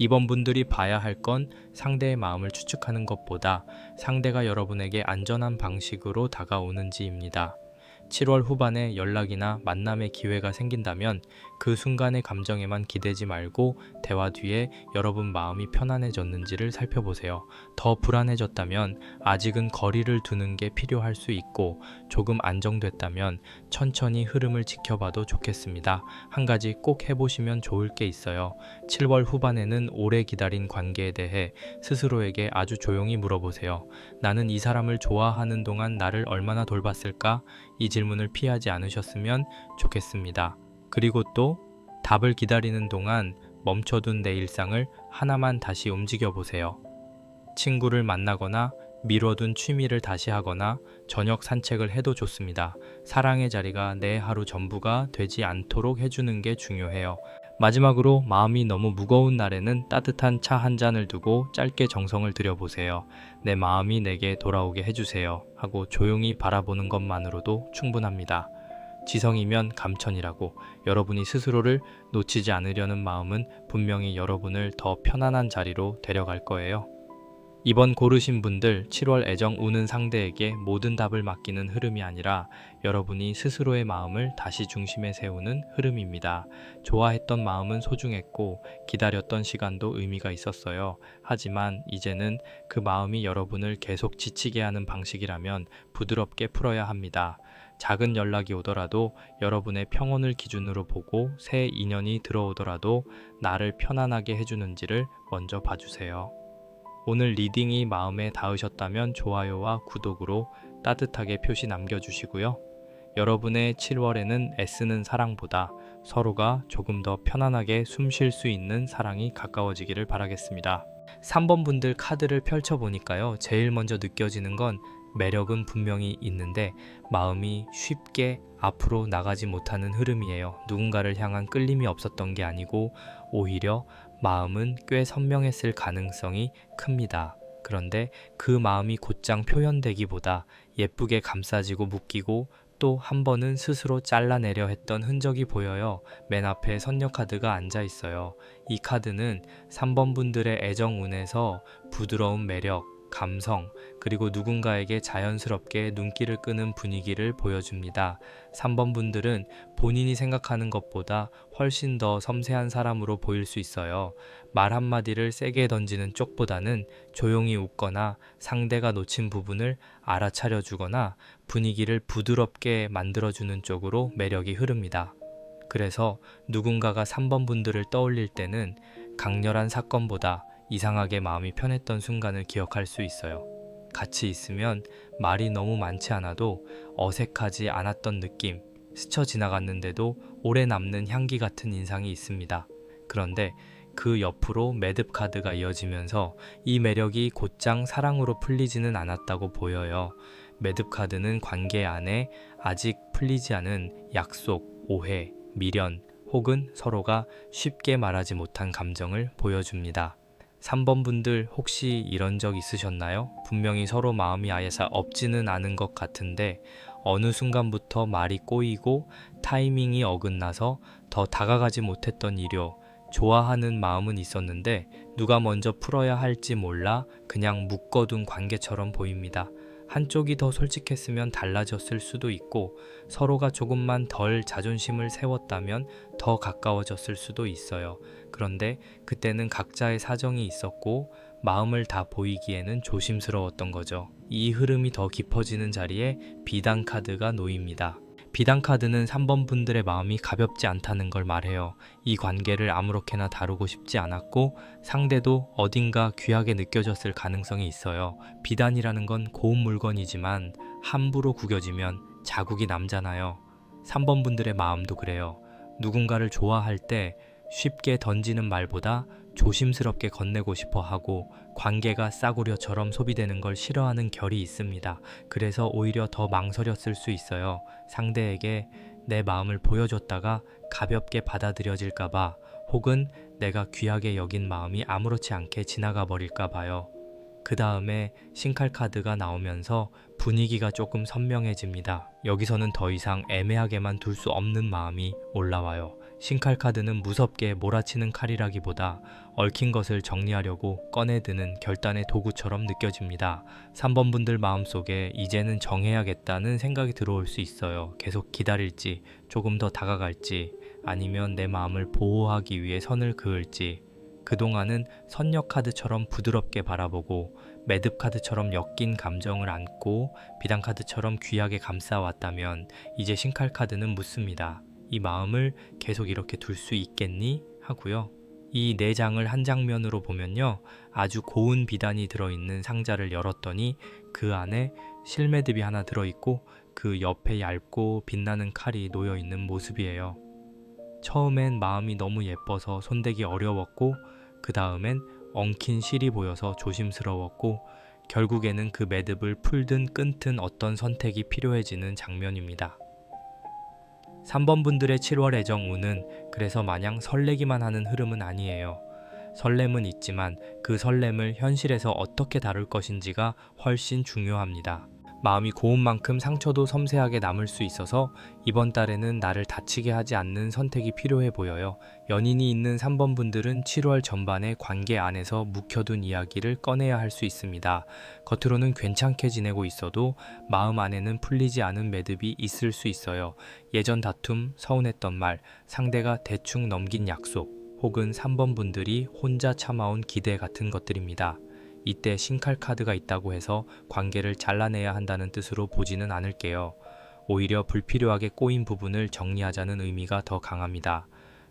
이번 분들이 봐야 할 건 상대의 마음을 추측하는 것보다 상대가 여러분에게 안전한 방식으로 다가오는지입니다. 7월 후반에 연락이나 만남의 기회가 생긴다면 그 순간의 감정에만 기대지 말고 대화 뒤에 여러분 마음이 편안해졌는지를 살펴보세요. 더 불안해졌다면 아직은 거리를 두는 게 필요할 수 있고 조금 안정됐다면 천천히 흐름을 지켜봐도 좋겠습니다. 한 가지 꼭 해보시면 좋을 게 있어요. 7월 후반에는 오래 기다린 관계에 대해 스스로에게 아주 조용히 물어보세요. 나는 이 사람을 좋아하는 동안 나를 얼마나 돌봤을까? 이 질문을 피하지 않으셨으면 좋겠습니다. 그리고 또 답을 기다리는 동안 멈춰둔 내 일상을 하나만 다시 움직여 보세요. 친구를 만나거나 미뤄둔 취미를 다시 하거나 저녁 산책을 해도 좋습니다. 사랑의 자리가 내 하루 전부가 되지 않도록 해주는 게 중요해요. 마지막으로 마음이 너무 무거운 날에는 따뜻한 차 한 잔을 두고 짧게 정성을 들여보세요. 내 마음이 내게 돌아오게 해주세요 하고 조용히 바라보는 것만으로도 충분합니다. 지성이면 감천이라고 여러분이 스스로를 놓치지 않으려는 마음은 분명히 여러분을 더 편안한 자리로 데려갈 거예요. 이번 고르신 분들 7월 애정 우는 상대에게 모든 답을 맡기는 흐름이 아니라 여러분이 스스로의 마음을 다시 중심에 세우는 흐름입니다. 좋아했던 마음은 소중했고 기다렸던 시간도 의미가 있었어요. 하지만 이제는 그 마음이 여러분을 계속 지치게 하는 방식이라면 부드럽게 풀어야 합니다. 작은 연락이 오더라도 여러분의 평온을 기준으로 보고 새 인연이 들어오더라도 나를 편안하게 해주는지를 먼저 봐주세요. 오늘 리딩이 마음에 닿으셨다면 좋아요와 구독으로 따뜻하게 표시 남겨주시고요. 여러분의 7월에는 애쓰는 사랑보다 서로가 조금 더 편안하게 숨 쉴 수 있는 사랑이 가까워지기를 바라겠습니다. 3번 분들 카드를 펼쳐보니까요. 제일 먼저 느껴지는 건 매력은 분명히 있는데 마음이 쉽게 앞으로 나가지 못하는 흐름이에요. 누군가를 향한 끌림이 없었던 게 아니고 오히려 마음은 꽤 선명했을 가능성이 큽니다. 그런데 그 마음이 곧장 표현되기보다 예쁘게 감싸지고 묶이고 또 한 번은 스스로 잘라내려 했던 흔적이 보여요. 맨 앞에 선녀 카드가 앉아 있어요. 이 카드는 3번 분들의 애정운에서 부드러운 매력, 감성, 그리고 누군가에게 자연스럽게 눈길을 끄는 분위기를 보여줍니다. 3번 분들은 본인이 생각하는 것보다 훨씬 더 섬세한 사람으로 보일 수 있어요. 말 한마디를 세게 던지는 쪽보다는 조용히 웃거나 상대가 놓친 부분을 알아차려 주거나 분위기를 부드럽게 만들어주는 쪽으로 매력이 흐릅니다. 그래서 누군가가 3번 분들을 떠올릴 때는 강렬한 사건보다 이상하게 마음이 편했던 순간을 기억할 수 있어요. 같이 있으면 말이 너무 많지 않아도 어색하지 않았던 느낌, 스쳐 지나갔는데도 오래 남는 향기 같은 인상이 있습니다. 그런데 그 옆으로 매듭 카드가 이어지면서 이 매력이 곧장 사랑으로 풀리지는 않았다고 보여요. 매듭 카드는 관계 안에 아직 풀리지 않은 약속, 오해, 미련 혹은 서로가 쉽게 말하지 못한 감정을 보여줍니다. 3번 분들 혹시 이런 적 있으셨나요? 분명히 서로 마음이 아예 없지는 않은 것 같은데 어느 순간부터 말이 꼬이고 타이밍이 어긋나서 더 다가가지 못했던 일요. 좋아하는 마음은 있었는데 누가 먼저 풀어야 할지 몰라 그냥 묶어둔 관계처럼 보입니다. 한쪽이 더 솔직했으면 달라졌을 수도 있고 서로가 조금만 덜 자존심을 세웠다면 더 가까워졌을 수도 있어요. 그런데 그때는 각자의 사정이 있었고 마음을 다 보이기에는 조심스러웠던 거죠. 이 흐름이 더 깊어지는 자리에 비단 카드가 놓입니다. 비단 카드는 3번 분들의 마음이 가볍지 않다는 걸 말해요. 이 관계를 아무렇게나 다루고 싶지 않았고 상대도 어딘가 귀하게 느껴졌을 가능성이 있어요. 비단이라는 건 고운 물건이지만 함부로 구겨지면 자국이 남잖아요. 3번 분들의 마음도 그래요. 누군가를 좋아할 때 쉽게 던지는 말보다 조심스럽게 건네고 싶어 하고 관계가 싸구려처럼 소비되는 걸 싫어하는 결이 있습니다. 그래서 오히려 더 망설였을 수 있어요. 상대에게 내 마음을 보여줬다가 가볍게 받아들여질까봐 혹은 내가 귀하게 여긴 마음이 아무렇지 않게 지나가 버릴까 봐요. 그 다음에 신칼 카드가 나오면서 분위기가 조금 선명해집니다. 여기서는 더 이상 애매하게만 둘 수 없는 마음이 올라와요. 신칼 카드는 무섭게 몰아치는 칼이라기보다 얽힌 것을 정리하려고 꺼내드는 결단의 도구처럼 느껴집니다. 3번 분들 마음속에 이제는 정해야겠다는 생각이 들어올 수 있어요. 계속 기다릴지, 조금 더 다가갈지, 아니면 내 마음을 보호하기 위해 선을 그을지. 그동안은 선녀 카드처럼 부드럽게 바라보고 매듭 카드처럼 엮인 감정을 안고 비단 카드처럼 귀하게 감싸왔다면 이제 신칼 카드는 묻습니다. 이 마음을 계속 이렇게 둘 수 있겠니? 하고요. 이 4장을 한 장면으로 보면요. 아주 고운 비단이 들어있는 상자를 열었더니 그 안에 실매듭이 하나 들어있고 그 옆에 얇고 빛나는 칼이 놓여있는 모습이에요. 처음엔 마음이 너무 예뻐서 손대기 어려웠고 그 다음엔 엉킨 실이 보여서 조심스러웠고 결국에는 그 매듭을 풀든 끊든 어떤 선택이 필요해지는 장면입니다. 3번 분들의 7월 애정운은 그래서 마냥 설레기만 하는 흐름은 아니에요. 설렘은 있지만 그 설렘을 현실에서 어떻게 다룰 것인지가 훨씬 중요합니다. 마음이 고운 만큼 상처도 섬세하게 남을 수 있어서 이번 달에는 나를 다치게 하지 않는 선택이 필요해 보여요. 연인이 있는 3번 분들은 7월 전반에 관계 안에서 묵혀둔 이야기를 꺼내야 할 수 있습니다. 겉으로는 괜찮게 지내고 있어도 마음 안에는 풀리지 않은 매듭이 있을 수 있어요. 예전 다툼, 서운했던 말, 상대가 대충 넘긴 약속, 혹은 3번 분들이 혼자 참아온 기대 같은 것들입니다. 이때 신칼 카드가 있다고 해서 관계를 잘라내야 한다는 뜻으로 보지는 않을게요. 오히려 불필요하게 꼬인 부분을 정리하자는 의미가 더 강합니다.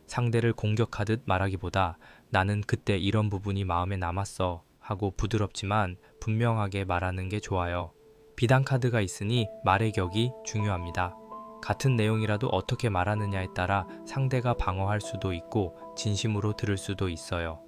상대를 공격하듯 말하기보다 나는 그때 이런 부분이 마음에 남았어 하고 부드럽지만 분명하게 말하는 게 좋아요. 비단 카드가 있으니 말의 격이 중요합니다. 같은 내용이라도 어떻게 말하느냐에 따라 상대가 방어할 수도 있고 진심으로 들을 수도 있어요.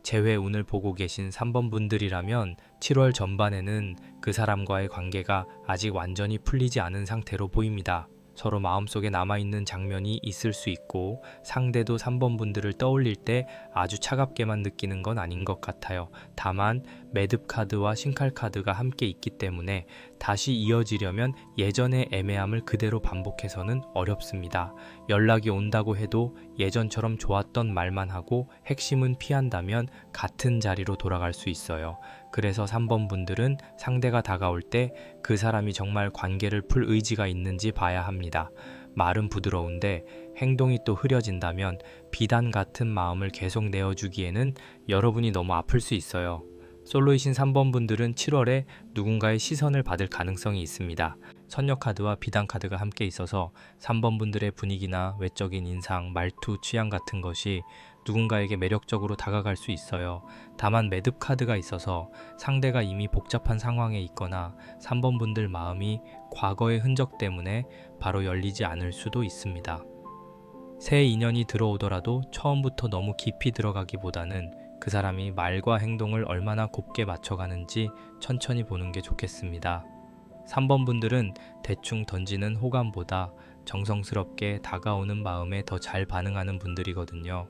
재회 운을 보고 계신 3번 분들이라면 7월 전반에는 그 사람과의 관계가 아직 완전히 풀리지 않은 상태로 보입니다. 서로 마음속에 남아있는 장면이 있을 수 있고 상대도 3번 분들을 떠올릴 때 아주 차갑게만 느끼는 건 아닌 것 같아요. 다만 매듭 카드와 신칼 카드가 함께 있기 때문에 다시 이어지려면 예전의 애매함을 그대로 반복해서는 어렵습니다. 연락이 온다고 해도 예전처럼 좋았던 말만 하고 핵심은 피한다면 같은 자리로 돌아갈 수 있어요. 그래서 3번 분들은 상대가 다가올 때 그 사람이 정말 관계를 풀 의지가 있는지 봐야 합니다. 말은 부드러운데 행동이 또 흐려진다면 비단 같은 마음을 계속 내어주기에는 여러분이 너무 아플 수 있어요. 솔로이신 3번 분들은 7월에 누군가의 시선을 받을 가능성이 있습니다. 선녀 카드와 비단 카드가 함께 있어서 3번 분들의 분위기나 외적인 인상, 말투, 취향 같은 것이 누군가에게 매력적으로 다가갈 수 있어요. 다만 매듭 카드가 있어서 상대가 이미 복잡한 상황에 있거나 3번 분들 마음이 과거의 흔적 때문에 바로 열리지 않을 수도 있습니다. 새 인연이 들어오더라도 처음부터 너무 깊이 들어가기보다는 그 사람이 말과 행동을 얼마나 곱게 맞춰가는지 천천히 보는 게 좋겠습니다. 3번 분들은 대충 던지는 호감보다 정성스럽게 다가오는 마음에 더 잘 반응하는 분들이거든요.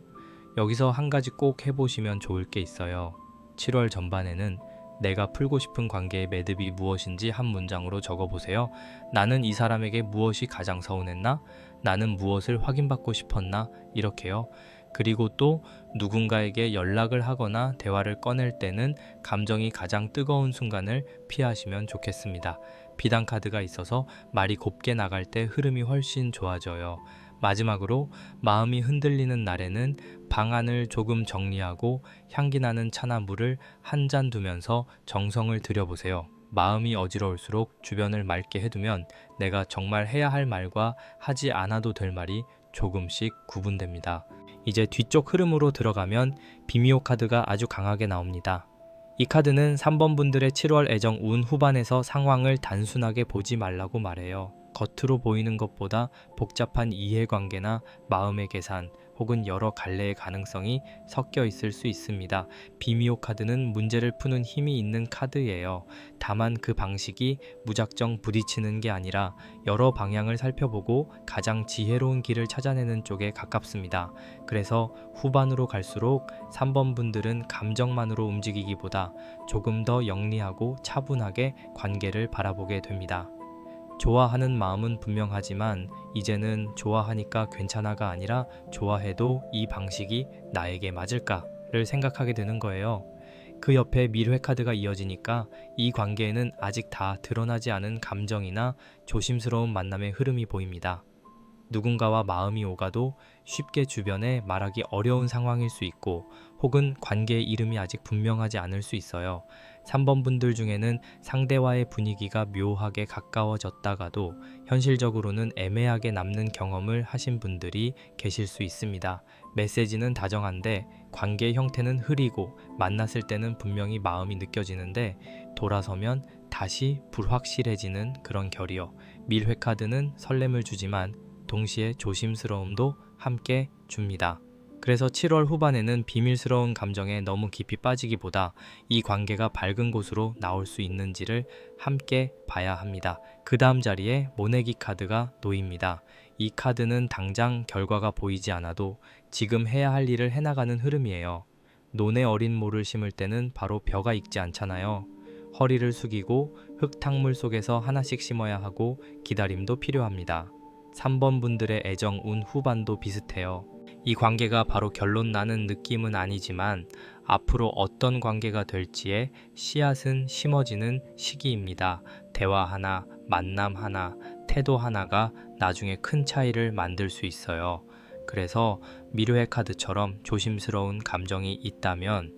여기서 한 가지 꼭 해보시면 좋을 게 있어요. 7월 전반에는 내가 풀고 싶은 관계의 매듭이 무엇인지 한 문장으로 적어보세요. 나는 이 사람에게 무엇이 가장 서운했나? 나는 무엇을 확인받고 싶었나? 이렇게요. 그리고 또 누군가에게 연락을 하거나 대화를 꺼낼 때는 감정이 가장 뜨거운 순간을 피하시면 좋겠습니다. 비단 카드가 있어서 말이 곱게 나갈 때 흐름이 훨씬 좋아져요. 마지막으로 마음이 흔들리는 날에는 방안을 조금 정리하고 향기 나는 차나 물을 한 잔 두면서 정성을 들여보세요. 마음이 어지러울수록 주변을 맑게 해두면 내가 정말 해야 할 말과 하지 않아도 될 말이 조금씩 구분됩니다. 이제 뒤쪽 흐름으로 들어가면 비미오 카드가 아주 강하게 나옵니다. 이 카드는 3번 분들의 7월 애정 운 후반에서 상황을 단순하게 보지 말라고 말해요. 겉으로 보이는 것보다 복잡한 이해관계나 마음의 계산 혹은 여러 갈래의 가능성이 섞여 있을 수 있습니다. 비미오 카드는 문제를 푸는 힘이 있는 카드예요. 다만 그 방식이 무작정 부딪히는 게 아니라 여러 방향을 살펴보고 가장 지혜로운 길을 찾아내는 쪽에 가깝습니다. 그래서 후반으로 갈수록 3번 분들은 감정만으로 움직이기보다 조금 더 영리하고 차분하게 관계를 바라보게 됩니다. 좋아하는 마음은 분명하지만 이제는 좋아하니까 괜찮아가 아니라 좋아해도 이 방식이 나에게 맞을까를 생각하게 되는 거예요. 그 옆에 밀회 카드가 이어지니까 이 관계에는 아직 다 드러나지 않은 감정이나 조심스러운 만남의 흐름이 보입니다. 누군가와 마음이 오가도 쉽게 주변에 말하기 어려운 상황일 수 있고 혹은 관계의 이름이 아직 분명하지 않을 수 있어요. 3번 분들 중에는 상대와의 분위기가 묘하게 가까워졌다가도 현실적으로는 애매하게 남는 경험을 하신 분들이 계실 수 있습니다. 메시지는 다정한데 관계의 형태는 흐리고 만났을 때는 분명히 마음이 느껴지는데 돌아서면 다시 불확실해지는 그런 결이요. 밀회 카드는 설렘을 주지만 동시에 조심스러움도 함께 줍니다. 그래서 7월 후반에는 비밀스러운 감정에 너무 깊이 빠지기보다 이 관계가 밝은 곳으로 나올 수 있는지를 함께 봐야 합니다. 그 다음 자리에 모내기 카드가 놓입니다. 이 카드는 당장 결과가 보이지 않아도 지금 해야 할 일을 해나가는 흐름이에요. 논에 어린 모를 심을 때는 바로 벼가 익지 않잖아요. 허리를 숙이고 흙탕물 속에서 하나씩 심어야 하고 기다림도 필요합니다. 3번 분들의 애정 운 후반도 비슷해요. 이 관계가 바로 결론 나는 느낌은 아니지만 앞으로 어떤 관계가 될지에 씨앗은 심어지는 시기입니다. 대화 하나, 만남 하나, 태도 하나가 나중에 큰 차이를 만들 수 있어요. 그래서 미르의 카드처럼 조심스러운 감정이 있다면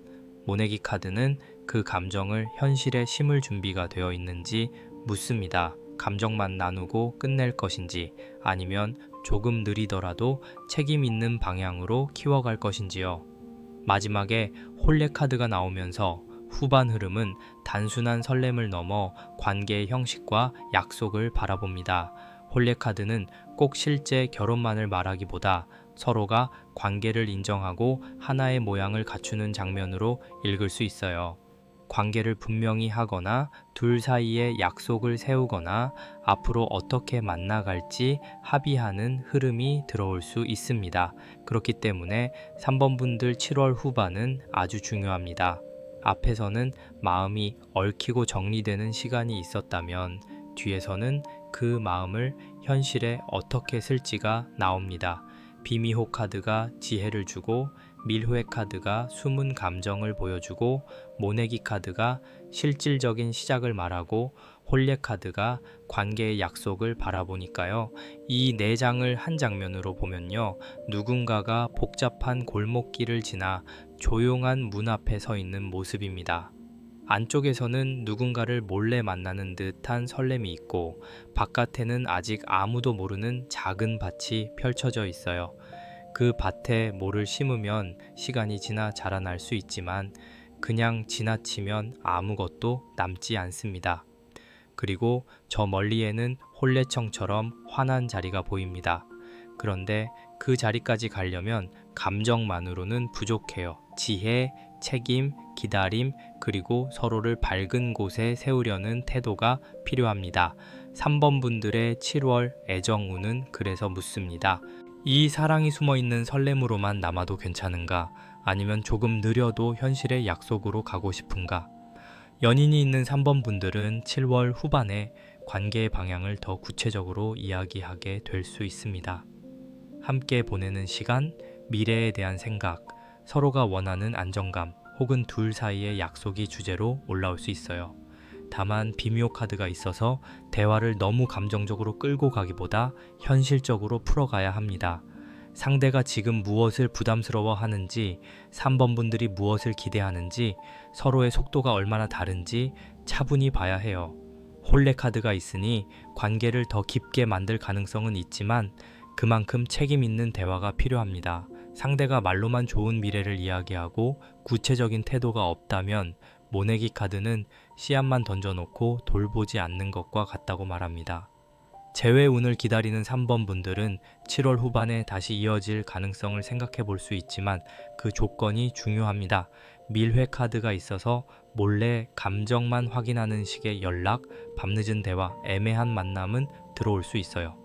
모내기 카드는 그 감정을 현실에 심을 준비가 되어 있는지 묻습니다. 감정만 나누고 끝낼 것인지 아니면 조금 느리더라도 책임 있는 방향으로 키워갈 것인지요. 마지막에 홀레 카드가 나오면서 후반 흐름은 단순한 설렘을 넘어 관계의 형식과 약속을 바라봅니다. 홀레 카드는 꼭 실제 결혼만을 말하기보다 서로가 관계를 인정하고 하나의 모양을 갖추는 장면으로 읽을 수 있어요. 관계를 분명히 하거나 둘 사이에 약속을 세우거나 앞으로 어떻게 만나갈지 합의하는 흐름이 들어올 수 있습니다. 그렇기 때문에 3번 분들 7월 후반은 아주 중요합니다. 앞에서는 마음이 얽히고 정리되는 시간이 있었다면 뒤에서는 그 마음을 현실에 어떻게 쓸지가 나옵니다. 비미호 카드가 지혜를 주고 밀회 카드가 숨은 감정을 보여주고 모내기 카드가 실질적인 시작을 말하고 홀례 카드가 관계의 약속을 바라보니까요. 이 네 장을 한 장면으로 보면요. 누군가가 복잡한 골목길을 지나 조용한 문 앞에 서 있는 모습입니다. 안쪽에서는 누군가를 몰래 만나는 듯한 설렘이 있고 바깥에는 아직 아무도 모르는 작은 밭이 펼쳐져 있어요. 그 밭에 뭐를 심으면 시간이 지나 자라날 수 있지만 그냥 지나치면 아무것도 남지 않습니다. 그리고 저 멀리에는 혼례청처럼 환한 자리가 보입니다. 그런데 그 자리까지 가려면 감정만으로는 부족해요. 지혜, 책임, 기다림, 그리고 서로를 밝은 곳에 세우려는 태도가 필요합니다. 3번 분들의 7월 애정운은 그래서 묻습니다. 이 사랑이 숨어있는 설렘으로만 남아도 괜찮은가? 아니면 조금 느려도 현실의 약속으로 가고 싶은가? 연인이 있는 3번 분들은 7월 후반에 관계의 방향을 더 구체적으로 이야기하게 될 수 있습니다. 함께 보내는 시간, 미래에 대한 생각, 서로가 원하는 안정감 혹은 둘 사이의 약속이 주제로 올라올 수 있어요. 다만 비묘 카드가 있어서 대화를 너무 감정적으로 끌고 가기보다 현실적으로 풀어가야 합니다. 상대가 지금 무엇을 부담스러워 하는지, 3번 분들이 무엇을 기대하는지, 서로의 속도가 얼마나 다른지 차분히 봐야 해요. 홀레 카드가 있으니 관계를 더 깊게 만들 가능성은 있지만 그만큼 책임 있는 대화가 필요합니다. 상대가 말로만 좋은 미래를 이야기하고 구체적인 태도가 없다면 모내기 카드는 씨앗만 던져놓고 돌보지 않는 것과 같다고 말합니다. 재회 운을 기다리는 3번 분들은 7월 후반에 다시 이어질 가능성을 생각해 볼 수 있지만 그 조건이 중요합니다. 밀회 카드가 있어서 몰래 감정만 확인하는 식의 연락, 밤늦은 대화, 애매한 만남은 들어올 수 있어요.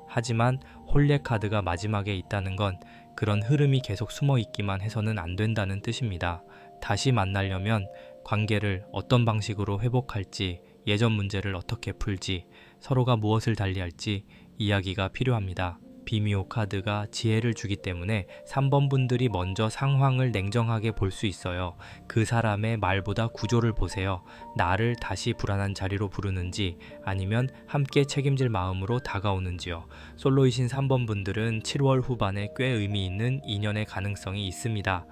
하지만 홀례 카드가 마지막에 있다는 건 그런 흐름이 계속 숨어 있기만 해서는 안 된다는 뜻입니다. 다시 만나려면 관계를 어떤 방식으로 회복할지, 예전 문제를 어떻게 풀지, 서로가 무엇을 달리할지 이야기가 필요합니다. 비미오 카드가 지혜를 주기 때문에 3번 분들이 먼저 상황을 냉정하게 볼 수 있어요. 그 사람의 말보다 구조를 보세요. 나를 다시 불안한 자리로 부르는지 아니면 함께 책임질 마음으로 다가오는지요. 솔로이신 3번 분들은 7월 후반에 꽤 의미 있는 인연의 가능성이 있습니다.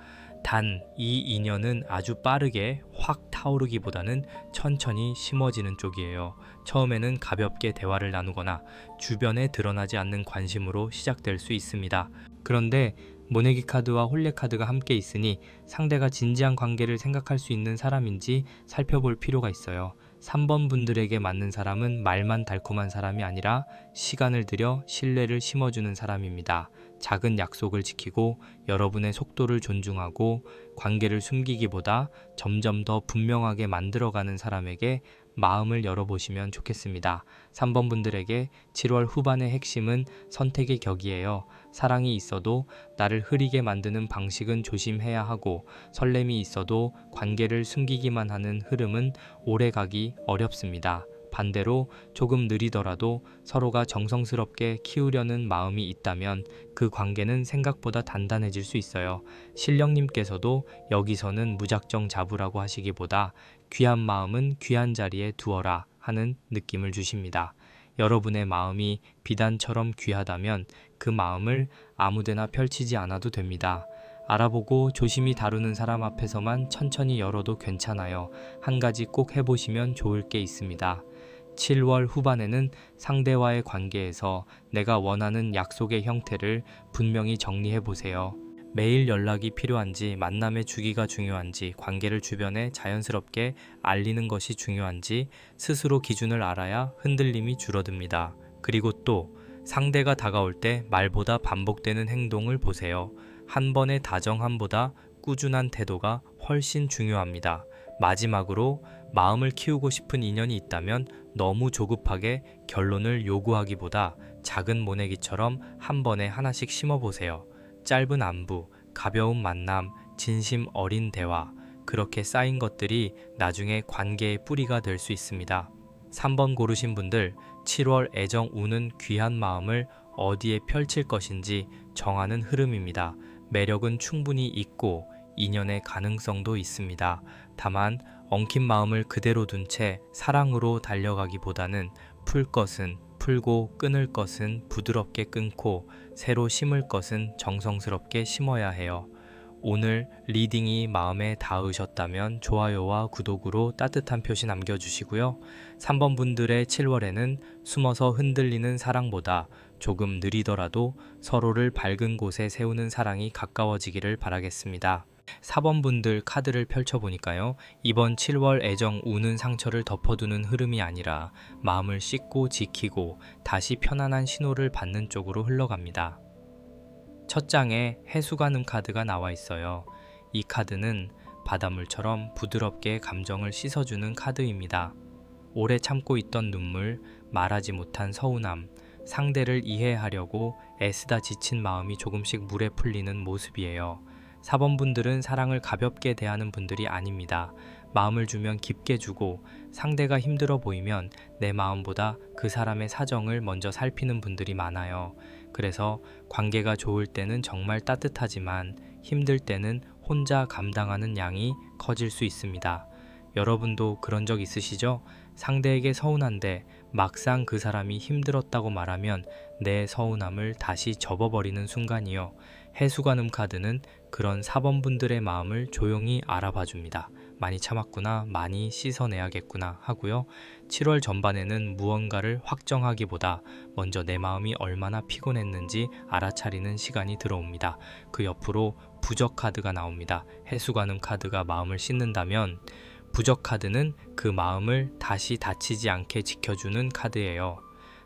단, 이 인연은 아주 빠르게 확 타오르기보다는 천천히 심어지는 쪽이에요. 처음에는 가볍게 대화를 나누거나 주변에 드러나지 않는 관심으로 시작될 수 있습니다. 그런데 모내기 카드와 홀례 카드가 함께 있으니 상대가 진지한 관계를 생각할 수 있는 사람인지 살펴볼 필요가 있어요. 3번 분들에게 맞는 사람은 말만 달콤한 사람이 아니라 시간을 들여 신뢰를 심어주는 사람입니다. 작은 약속을 지키고 여러분의 속도를 존중하고 관계를 숨기기보다 점점 더 분명하게 만들어가는 사람에게 마음을 열어보시면 좋겠습니다. 3번 분들에게 7월 후반의 핵심은 선택의 격이에요. 사랑이 있어도 나를 흐리게 만드는 방식은 조심해야 하고 설렘이 있어도 관계를 숨기기만 하는 흐름은 오래가기 어렵습니다. 반대로 조금 느리더라도 서로가 정성스럽게 키우려는 마음이 있다면 그 관계는 생각보다 단단해질 수 있어요. 신령님께서도 여기서는 무작정 잡으라고 하시기보다 귀한 마음은 귀한 자리에 두어라 하는 느낌을 주십니다. 여러분의 마음이 비단처럼 귀하다면 그 마음을 아무데나 펼치지 않아도 됩니다. 알아보고 조심히 다루는 사람 앞에서만 천천히 열어도 괜찮아요. 한 가지 꼭 해보시면 좋을 게 있습니다. 7월 후반에는 상대와의 관계에서 내가 원하는 약속의 형태를 분명히 정리해 보세요. 매일 연락이 필요한지, 만남의 주기가 중요한지, 관계를 주변에 자연스럽게 알리는 것이 중요한지 스스로 기준을 알아야 흔들림이 줄어듭니다. 그리고 또 상대가 다가올 때 말보다 반복되는 행동을 보세요. 한 번의 다정함보다 꾸준한 태도가 훨씬 중요합니다. 마지막으로 마음을 키우고 싶은 인연이 있다면 너무 조급하게 결론을 요구하기보다 작은 모내기처럼 한 번에 하나씩 심어보세요. 짧은 안부, 가벼운 만남, 진심 어린 대화, 그렇게 쌓인 것들이 나중에 관계의 뿌리가 될 수 있습니다. 3번 고르신 분들, 7월 애정 우는 귀한 마음을 어디에 펼칠 것인지 정하는 흐름입니다. 매력은 충분히 있고 인연의 가능성도 있습니다. 다만 엉킨 마음을 그대로 둔 채 사랑으로 달려가기보다는 풀 것은 풀고 끊을 것은 부드럽게 끊고 새로 심을 것은 정성스럽게 심어야 해요. 오늘 리딩이 마음에 닿으셨다면 좋아요와 구독으로 따뜻한 표시 남겨주시고요. 3번 분들의 7월에는 숨어서 흔들리는 사랑보다 조금 느리더라도 서로를 밝은 곳에 세우는 사랑이 가까워지기를 바라겠습니다. 4번 분들 카드를 펼쳐보니까요. 이번 7월 애정 우는 상처를 덮어두는 흐름이 아니라 마음을 씻고 지키고 다시 편안한 신호를 받는 쪽으로 흘러갑니다. 첫 장에 해수가는 카드가 나와 있어요. 이 카드는 바닷물처럼 부드럽게 감정을 씻어주는 카드입니다. 오래 참고 있던 눈물, 말하지 못한 서운함, 상대를 이해하려고 애쓰다 지친 마음이 조금씩 물에 풀리는 모습이에요. 4번 분들은 사랑을 가볍게 대하는 분들이 아닙니다. 마음을 주면 깊게 주고 상대가 힘들어 보이면 내 마음보다 그 사람의 사정을 먼저 살피는 분들이 많아요. 그래서 관계가 좋을 때는 정말 따뜻하지만 힘들 때는 혼자 감당하는 양이 커질 수 있습니다. 여러분도 그런 적 있으시죠? 상대에게 서운한데 막상 그 사람이 힘들었다고 말하면 내 서운함을 다시 접어버리는 순간이요. 해수관음 카드는 그런 4번 분들의 마음을 조용히 알아봐 줍니다. 많이 참았구나, 많이 씻어내야겠구나 하고요. 7월 전반에는 무언가를 확정하기보다 먼저 내 마음이 얼마나 피곤했는지 알아차리는 시간이 들어옵니다. 그 옆으로 부적 카드가 나옵니다. 해수관음 카드가 마음을 씻는다면 부적 카드는 그 마음을 다시 다치지 않게 지켜주는 카드예요.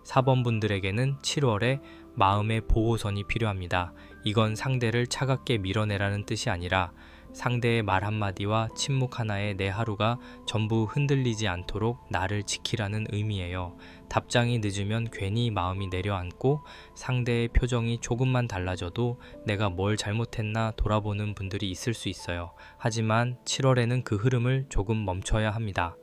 4번 분들에게는 7월에 마음의 보호선이 필요합니다. 이건 상대를 차갑게 밀어내라는 뜻이 아니라 상대의 말 한마디와 침묵 하나에 내 하루가 전부 흔들리지 않도록 나를 지키라는 의미예요. 답장이 늦으면 괜히 마음이 내려앉고 상대의 표정이 조금만 달라져도 내가 뭘 잘못했나 돌아보는 분들이 있을 수 있어요. 하지만 7월에는 그 흐름을 조금 멈춰야 합니다.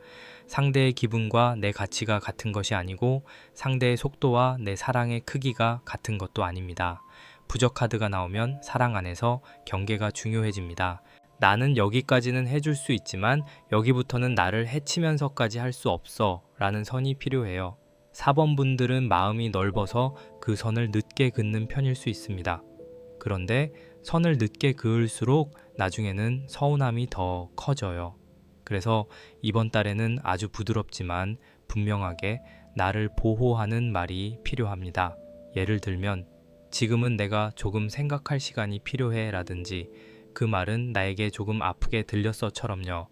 상대의 기분과 내 가치가 같은 것이 아니고 상대의 속도와 내 사랑의 크기가 같은 것도 아닙니다. 부적 카드가 나오면 사랑 안에서 경계가 중요해집니다. 나는 여기까지는 해줄 수 있지만 여기부터는 나를 해치면서까지 할 수 없어 라는 선이 필요해요. 4번 분들은 마음이 넓어서 그 선을 늦게 긋는 편일 수 있습니다. 그런데 선을 늦게 그을수록 나중에는 서운함이 더 커져요. 그래서 이번 달에는 아주 부드럽지만 분명하게 나를 보호하는 말이 필요합니다. 예를 들면 지금은 내가 조금 생각할 시간이 필요해 라든지 그 말은 나에게 조금 아프게 들렸어처럼요.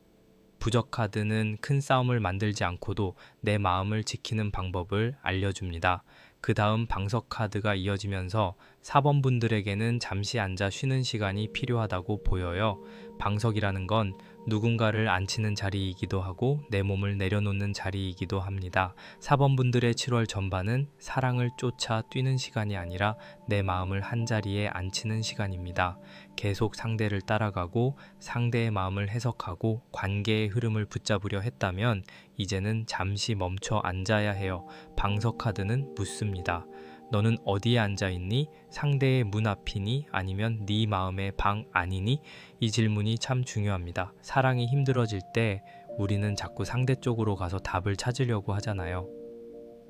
부적 카드는 큰 싸움을 만들지 않고도 내 마음을 지키는 방법을 알려줍니다. 그 다음 방석 카드가 이어지면서 4번 분들에게는 잠시 앉아 쉬는 시간이 필요하다고 보여요. 방석이라는 건 누군가를 앉히는 자리이기도 하고 내 몸을 내려놓는 자리이기도 합니다. 4번 분들의 7월 전반은 사랑을 쫓아 뛰는 시간이 아니라 내 마음을 한자리에 앉히는 시간입니다. 계속 상대를 따라가고 상대의 마음을 해석하고 관계의 흐름을 붙잡으려 했다면 이제는 잠시 멈춰 앉아야 해요. 방석 카드는 묻습니다. 너는 어디에 앉아 있니? 상대의 문 앞이니? 아니면 네 마음의 방 안이니? 이 질문이 참 중요합니다. 사랑이 힘들어질 때 우리는 자꾸 상대 쪽으로 가서 답을 찾으려고 하잖아요.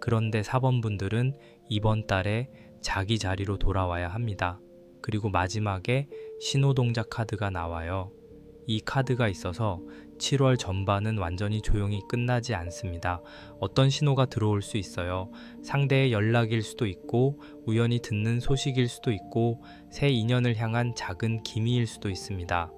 그런데 4번 분들은 이번 달에 자기 자리로 돌아와야 합니다. 그리고 마지막에 신호동작 카드가 나와요. 이 카드가 있어서 7월 전반은 완전히 조용히 끝나지 않습니다. 어떤 신호가 들어올 수 있어요. 상대의 연락일 수도 있고 우연히 듣는 소식일 수도 있고 새 인연을 향한 작은 기미일 수도 있습니다.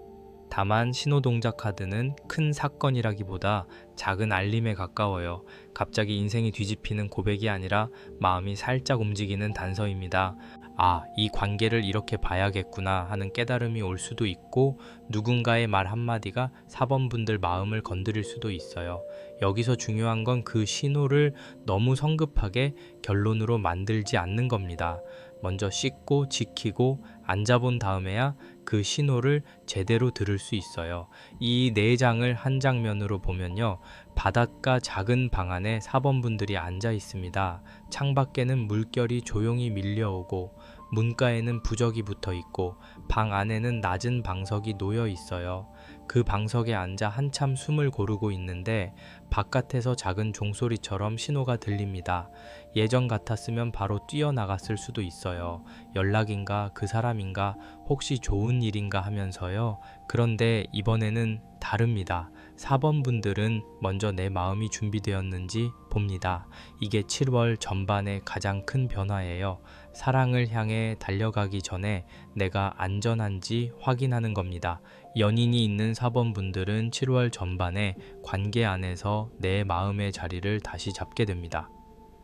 다만 신호동작 카드는 큰 사건이라기보다 작은 알림에 가까워요. 갑자기 인생이 뒤집히는 고백이 아니라 마음이 살짝 움직이는 단서입니다. 아, 이 관계를 이렇게 봐야겠구나 하는 깨달음이 올 수도 있고 누군가의 말 한마디가 4번 분들 마음을 건드릴 수도 있어요. 여기서 중요한 건 그 신호를 너무 성급하게 결론으로 만들지 않는 겁니다. 먼저 씻고 지키고 앉아본 다음에야 그 신호를 제대로 들을 수 있어요. 이 4장을 한 장면으로 보면요. 바닷가 작은 방 안에 4번 분들이 앉아 있습니다. 창밖에는 물결이 조용히 밀려오고 문가에는 부적이 붙어 있고 방 안에는 낮은 방석이 놓여 있어요. 그 방석에 앉아 한참 숨을 고르고 있는데 바깥에서 작은 종소리처럼 신호가 들립니다. 예전 같았으면 바로 뛰어나갔을 수도 있어요. 연락인가 그 사람인가 혹시 좋은 일인가 하면서요. 그런데 이번에는 다릅니다. 4번 분들은 먼저 내 마음이 준비되었는지 봅니다. 이게 7월 전반의 가장 큰 변화예요. 사랑을 향해 달려가기 전에 내가 안전한지 확인하는 겁니다. 연인이 있는 4번 분들은 7월 전반에 관계 안에서 내 마음의 자리를 다시 잡게 됩니다.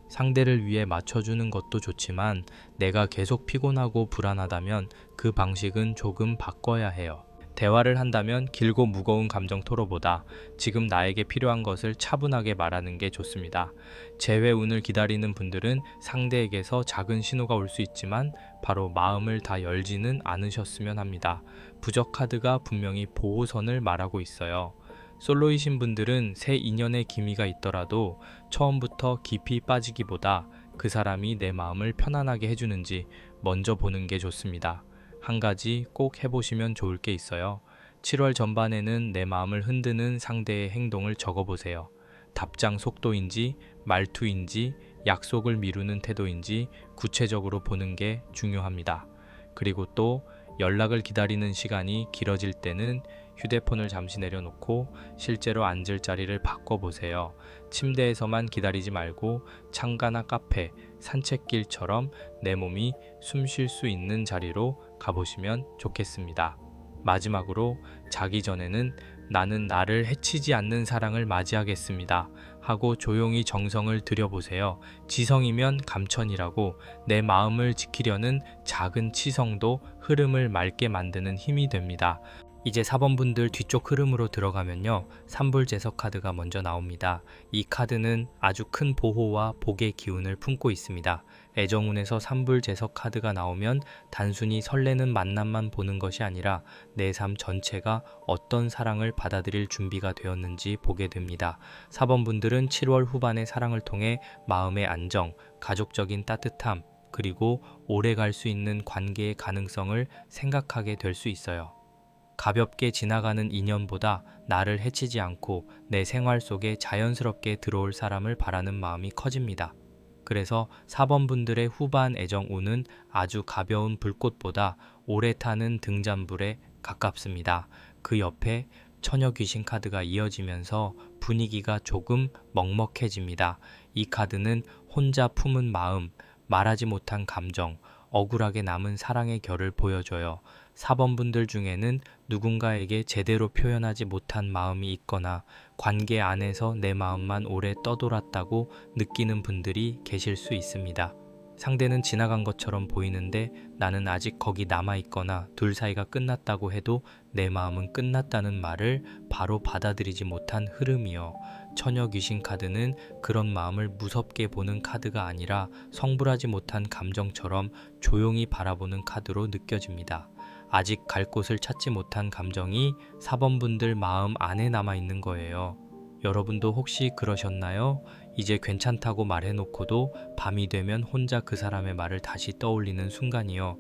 상대를 위해 맞춰주는 것도 좋지만 내가 계속 피곤하고 불안하다면 그 방식은 조금 바꿔야 해요. 대화를 한다면 길고 무거운 감정 토로보다 지금 나에게 필요한 것을 차분하게 말하는 게 좋습니다. 재회운을 기다리는 분들은 상대에게서 작은 신호가 올 수 있지만 바로 마음을 다 열지는 않으셨으면 합니다. 부적 카드가 분명히 보호선을 말하고 있어요. 솔로이신 분들은 새 인연의 기미가 있더라도 처음부터 깊이 빠지기보다 그 사람이 내 마음을 편안하게 해주는지 먼저 보는 게 좋습니다. 한 가지 꼭 해보시면 좋을 게 있어요. 7월 전반에는 내 마음을 흔드는 상대의 행동을 적어보세요. 답장 속도인지 말투인지 약속을 미루는 태도인지 구체적으로 보는 게 중요합니다. 그리고 또 연락을 기다리는 시간이 길어질 때는 휴대폰을 잠시 내려놓고 실제로 앉을 자리를 바꿔보세요. 침대에서만 기다리지 말고 창가나 카페, 산책길처럼 내 몸이 숨 쉴 수 있는 자리로 가보시면 좋겠습니다. 마지막으로 자기 전에는 나는 나를 해치지 않는 사랑을 맞이하겠습니다 하고 조용히 정성을 들여보세요. 지성이면 감천이라고 내 마음을 지키려는 작은 치성도 흐름을 맑게 만드는 힘이 됩니다. 이제 4번 분들 뒤쪽 흐름으로 들어가면요. 삼불제석 카드가 먼저 나옵니다. 이 카드는 아주 큰 보호와 복의 기운을 품고 있습니다. 애정운에서 삼불제석 카드가 나오면 단순히 설레는 만남만 보는 것이 아니라 내 삶 전체가 어떤 사랑을 받아들일 준비가 되었는지 보게 됩니다. 4번 분들은 7월 후반의 사랑을 통해 마음의 안정, 가족적인 따뜻함, 그리고 오래 갈 수 있는 관계의 가능성을 생각하게 될 수 있어요. 가볍게 지나가는 인연보다 나를 해치지 않고 내 생활 속에 자연스럽게 들어올 사람을 바라는 마음이 커집니다. 그래서 4번 분들의 후반 애정운은 아주 가벼운 불꽃보다 오래 타는 등잔불에 가깝습니다. 그 옆에 처녀 귀신 카드가 이어지면서 분위기가 조금 먹먹해집니다. 이 카드는 혼자 품은 마음, 말하지 못한 감정, 억울하게 남은 사랑의 결을 보여줘요. 4번 분들 중에는 누군가에게 제대로 표현하지 못한 마음이 있거나 관계 안에서 내 마음만 오래 떠돌았다고 느끼는 분들이 계실 수 있습니다. 상대는 지나간 것처럼 보이는데 나는 아직 거기 남아있거나 둘 사이가 끝났다고 해도 내 마음은 끝났다는 말을 바로 받아들이지 못한 흐름이요. 처녀 귀신 카드는 그런 마음을 무섭게 보는 카드가 아니라 성불하지 못한 감정처럼 조용히 바라보는 카드로 느껴집니다. 아직 갈 곳을 찾지 못한 감정이 4번분들 마음 안에 남아있는 거예요. 여러분도 혹시 그러셨나요? 이제 괜찮다고 말해놓고도 밤이 되면 혼자 그 사람의 말을 다시 떠올리는 순간이요.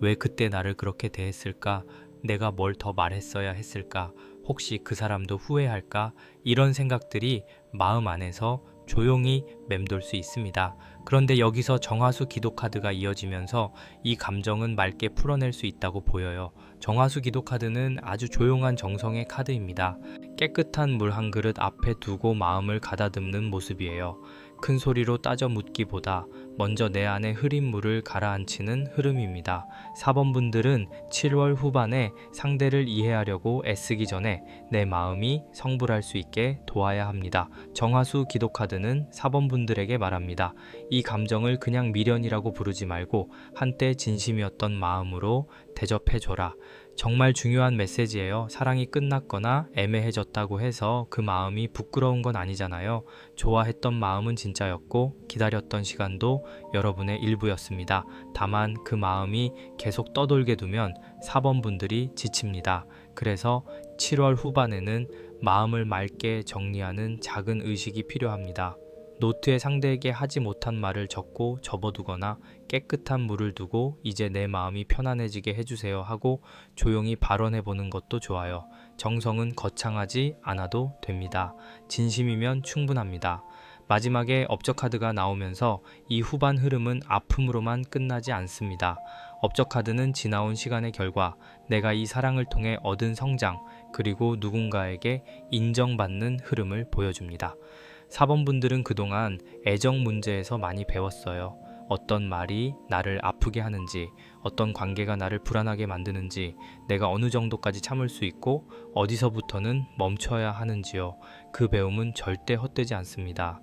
왜 그때 나를 그렇게 대했을까? 내가 뭘 더 말했어야 했을까? 혹시 그 사람도 후회할까? 이런 생각들이 마음 안에서 조용히 맴돌 수 있습니다. 그런데 여기서 정화수 기도 카드가 이어지면서 이 감정은 맑게 풀어낼 수 있다고 보여요. 정화수 기도 카드는 아주 조용한 정성의 카드입니다. 깨끗한 물 한 그릇 앞에 두고 마음을 가다듬는 모습이에요. 큰 소리로 따져 묻기보다 먼저 내 안에 흐린 물을 가라앉히는 흐름입니다. 4번분들은 7월 후반에 상대를 이해하려고 애쓰기 전에 내 마음이 성불할 수 있게 도와야 합니다. 정화수 기도 카드는 4번분들에게 말합니다. 이 감정을 그냥 미련이라고 부르지 말고 한때 진심이었던 마음으로 대접해줘라. 정말 중요한 메시지예요. 사랑이 끝났거나 애매해졌다고 해서 그 마음이 부끄러운 건 아니잖아요. 좋아했던 마음은 진짜였고 기다렸던 시간도 여러분의 일부였습니다. 다만 그 마음이 계속 떠돌게 두면 4번분들이 지칩니다. 그래서 7월 후반에는 마음을 맑게 정리하는 작은 의식이 필요합니다. 노트에 상대에게 하지 못한 말을 적고 접어두거나 깨끗한 물을 두고 이제 내 마음이 편안해지게 해주세요 하고 조용히 발언해보는 것도 좋아요. 정성은 거창하지 않아도 됩니다. 진심이면 충분합니다. 마지막에 업적 카드가 나오면서 이 후반 흐름은 아픔으로만 끝나지 않습니다. 업적 카드는 지나온 시간의 결과, 내가 이 사랑을 통해 얻은 성장, 그리고 누군가에게 인정받는 흐름을 보여줍니다. 4번분들은 그동안 애정 문제에서 많이 배웠어요. 어떤 말이 나를 아프게 하는지, 어떤 관계가 나를 불안하게 만드는지, 내가 어느 정도까지 참을 수 있고 어디서부터는 멈춰야 하는지요. 그 배움은 절대 헛되지 않습니다.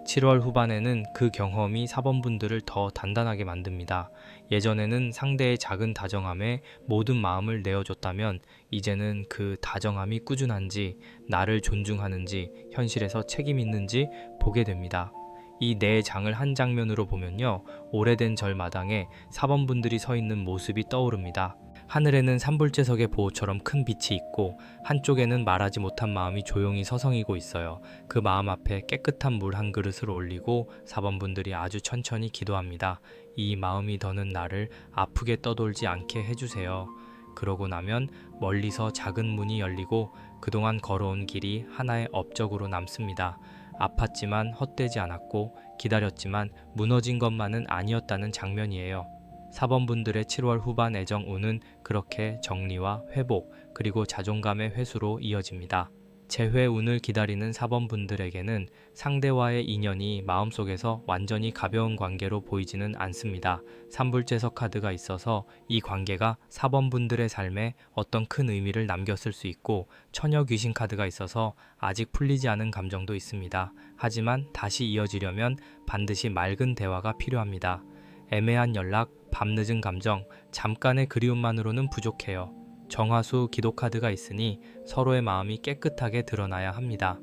7월 후반에는 그 경험이 4번분들을 더 단단하게 만듭니다. 예전에는 상대의 작은 다정함에 모든 마음을 내어줬다면 이제는 그 다정함이 꾸준한지, 나를 존중하는지, 현실에서 책임 있는지 보게 됩니다. 이 네 장을 한 장면으로 보면요, 오래된 절마당에 4번분들이 서 있는 모습이 떠오릅니다. 하늘에는 산불재석의 보호처럼 큰 빛이 있고 한쪽에는 말하지 못한 마음이 조용히 서성이고 있어요. 그 마음 앞에 깨끗한 물 한 그릇을 올리고 4번분들이 아주 천천히 기도합니다. 이 마음이 더는 나를 아프게 떠돌지 않게 해주세요. 그러고 나면 멀리서 작은 문이 열리고 그동안 걸어온 길이 하나의 업적으로 남습니다. 아팠지만 헛되지 않았고 기다렸지만 무너진 것만은 아니었다는 장면이에요. 4번분들의 7월 후반 애정 운은 그렇게 정리와 회복, 그리고 자존감의 회수로 이어집니다. 재회 운을 기다리는 4번분들에게는 상대와의 인연이 마음속에서 완전히 가벼운 관계로 보이지는 않습니다. 산불재석 카드가 있어서 이 관계가 4번분들의 삶에 어떤 큰 의미를 남겼을 수 있고, 처녀 귀신 카드가 있어서 아직 풀리지 않은 감정도 있습니다. 하지만 다시 이어지려면 반드시 맑은 대화가 필요합니다. 애매한 연락, 밤늦은 감정, 잠깐의 그리움만으로는 부족해요. 정화수 기도 카드가 있으니 서로의 마음이 깨끗하게 드러나야 합니다.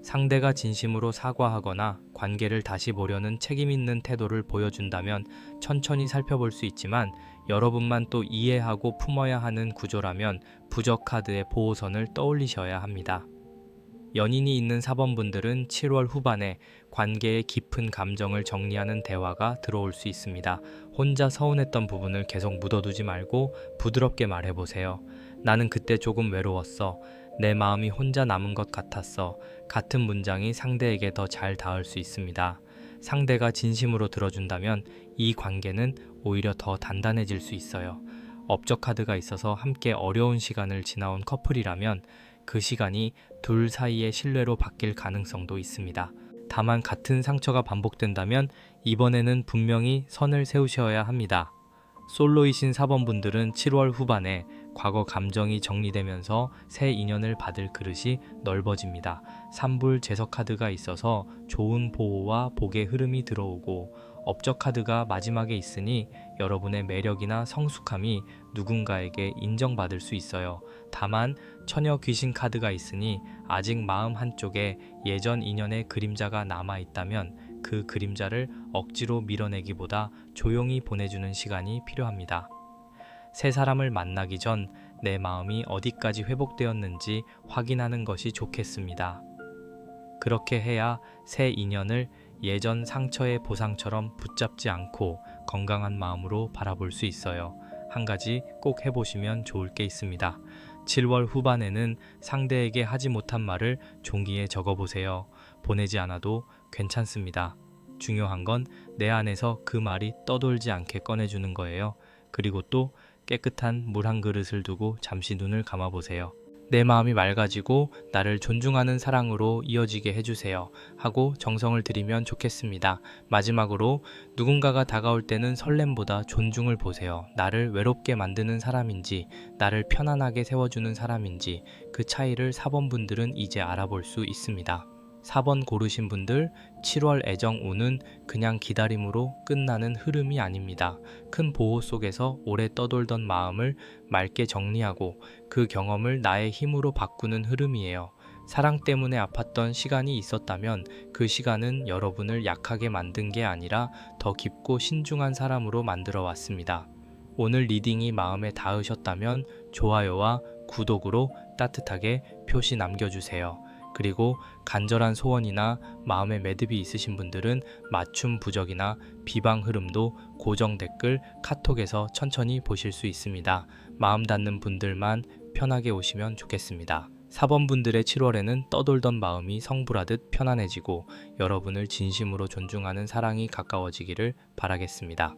상대가 진심으로 사과하거나 관계를 다시 보려는 책임 있는 태도를 보여준다면 천천히 살펴볼 수 있지만, 여러분만 또 이해하고 품어야 하는 구조라면 부적 카드의 보호선을 떠올리셔야 합니다. 연인이 있는 4번분들은 7월 후반에 관계의 깊은 감정을 정리하는 대화가 들어올 수 있습니다. 혼자 서운했던 부분을 계속 묻어두지 말고 부드럽게 말해보세요. 나는 그때 조금 외로웠어. 내 마음이 혼자 남은 것 같았어. 같은 문장이 상대에게 더 잘 닿을 수 있습니다. 상대가 진심으로 들어준다면 이 관계는 오히려 더 단단해질 수 있어요. 업적 카드가 있어서 함께 어려운 시간을 지나온 커플이라면 그 시간이 둘 사이의 신뢰로 바뀔 가능성도 있습니다. 다만 같은 상처가 반복된다면 이번에는 분명히 선을 세우셔야 합니다. 솔로이신 4번분들은 7월 후반에 과거 감정이 정리되면서 새 인연을 받을 그릇이 넓어집니다. 산불 재석 카드가 있어서 좋은 보호와 복의 흐름이 들어오고, 업적 카드가 마지막에 있으니 여러분의 매력이나 성숙함이 누군가에게 인정받을 수 있어요. 다만 처녀 귀신 카드가 있으니 아직 마음 한쪽에 예전 인연의 그림자가 남아 있다면 그 그림자를 억지로 밀어내기보다 조용히 보내주는 시간이 필요합니다. 새 사람을 만나기 전 내 마음이 어디까지 회복되었는지 확인하는 것이 좋겠습니다. 그렇게 해야 새 인연을 예전 상처의 보상처럼 붙잡지 않고 건강한 마음으로 바라볼 수 있어요. 한 가지 꼭 해보시면 좋을 게 있습니다. 7월 후반에는 상대에게 하지 못한 말을 종이에 적어보세요. 보내지 않아도 괜찮습니다. 중요한 건 내 안에서 그 말이 떠돌지 않게 꺼내주는 거예요. 그리고 또 깨끗한 물 한 그릇을 두고 잠시 눈을 감아보세요. 내 마음이 맑아지고 나를 존중하는 사랑으로 이어지게 해주세요 하고 정성을 들이면 좋겠습니다. 마지막으로 누군가가 다가올 때는 설렘보다 존중을 보세요. 나를 외롭게 만드는 사람인지 나를 편안하게 세워주는 사람인지 그 차이를 4번 분들은 이제 알아볼 수 있습니다. 4번 고르신 분들 7월 애정운은 그냥 기다림으로 끝나는 흐름이 아닙니다. 큰 보호 속에서 오래 떠돌던 마음을 맑게 정리하고 그 경험을 나의 힘으로 바꾸는 흐름이에요. 사랑 때문에 아팠던 시간이 있었다면 그 시간은 여러분을 약하게 만든 게 아니라 더 깊고 신중한 사람으로 만들어 왔습니다. 오늘 리딩이 마음에 닿으셨다면 좋아요와 구독으로 따뜻하게 표시 남겨주세요. 그리고 간절한 소원이나 마음의 매듭이 있으신 분들은 맞춤 부적이나 비방 흐름도 고정 댓글 카톡에서 천천히 보실 수 있습니다. 마음 닿는 분들만 편하게 오시면 좋겠습니다. 4번 분들의 7월에는 떠돌던 마음이 성불하듯 편안해지고 여러분을 진심으로 존중하는 사랑이 가까워지기를 바라겠습니다.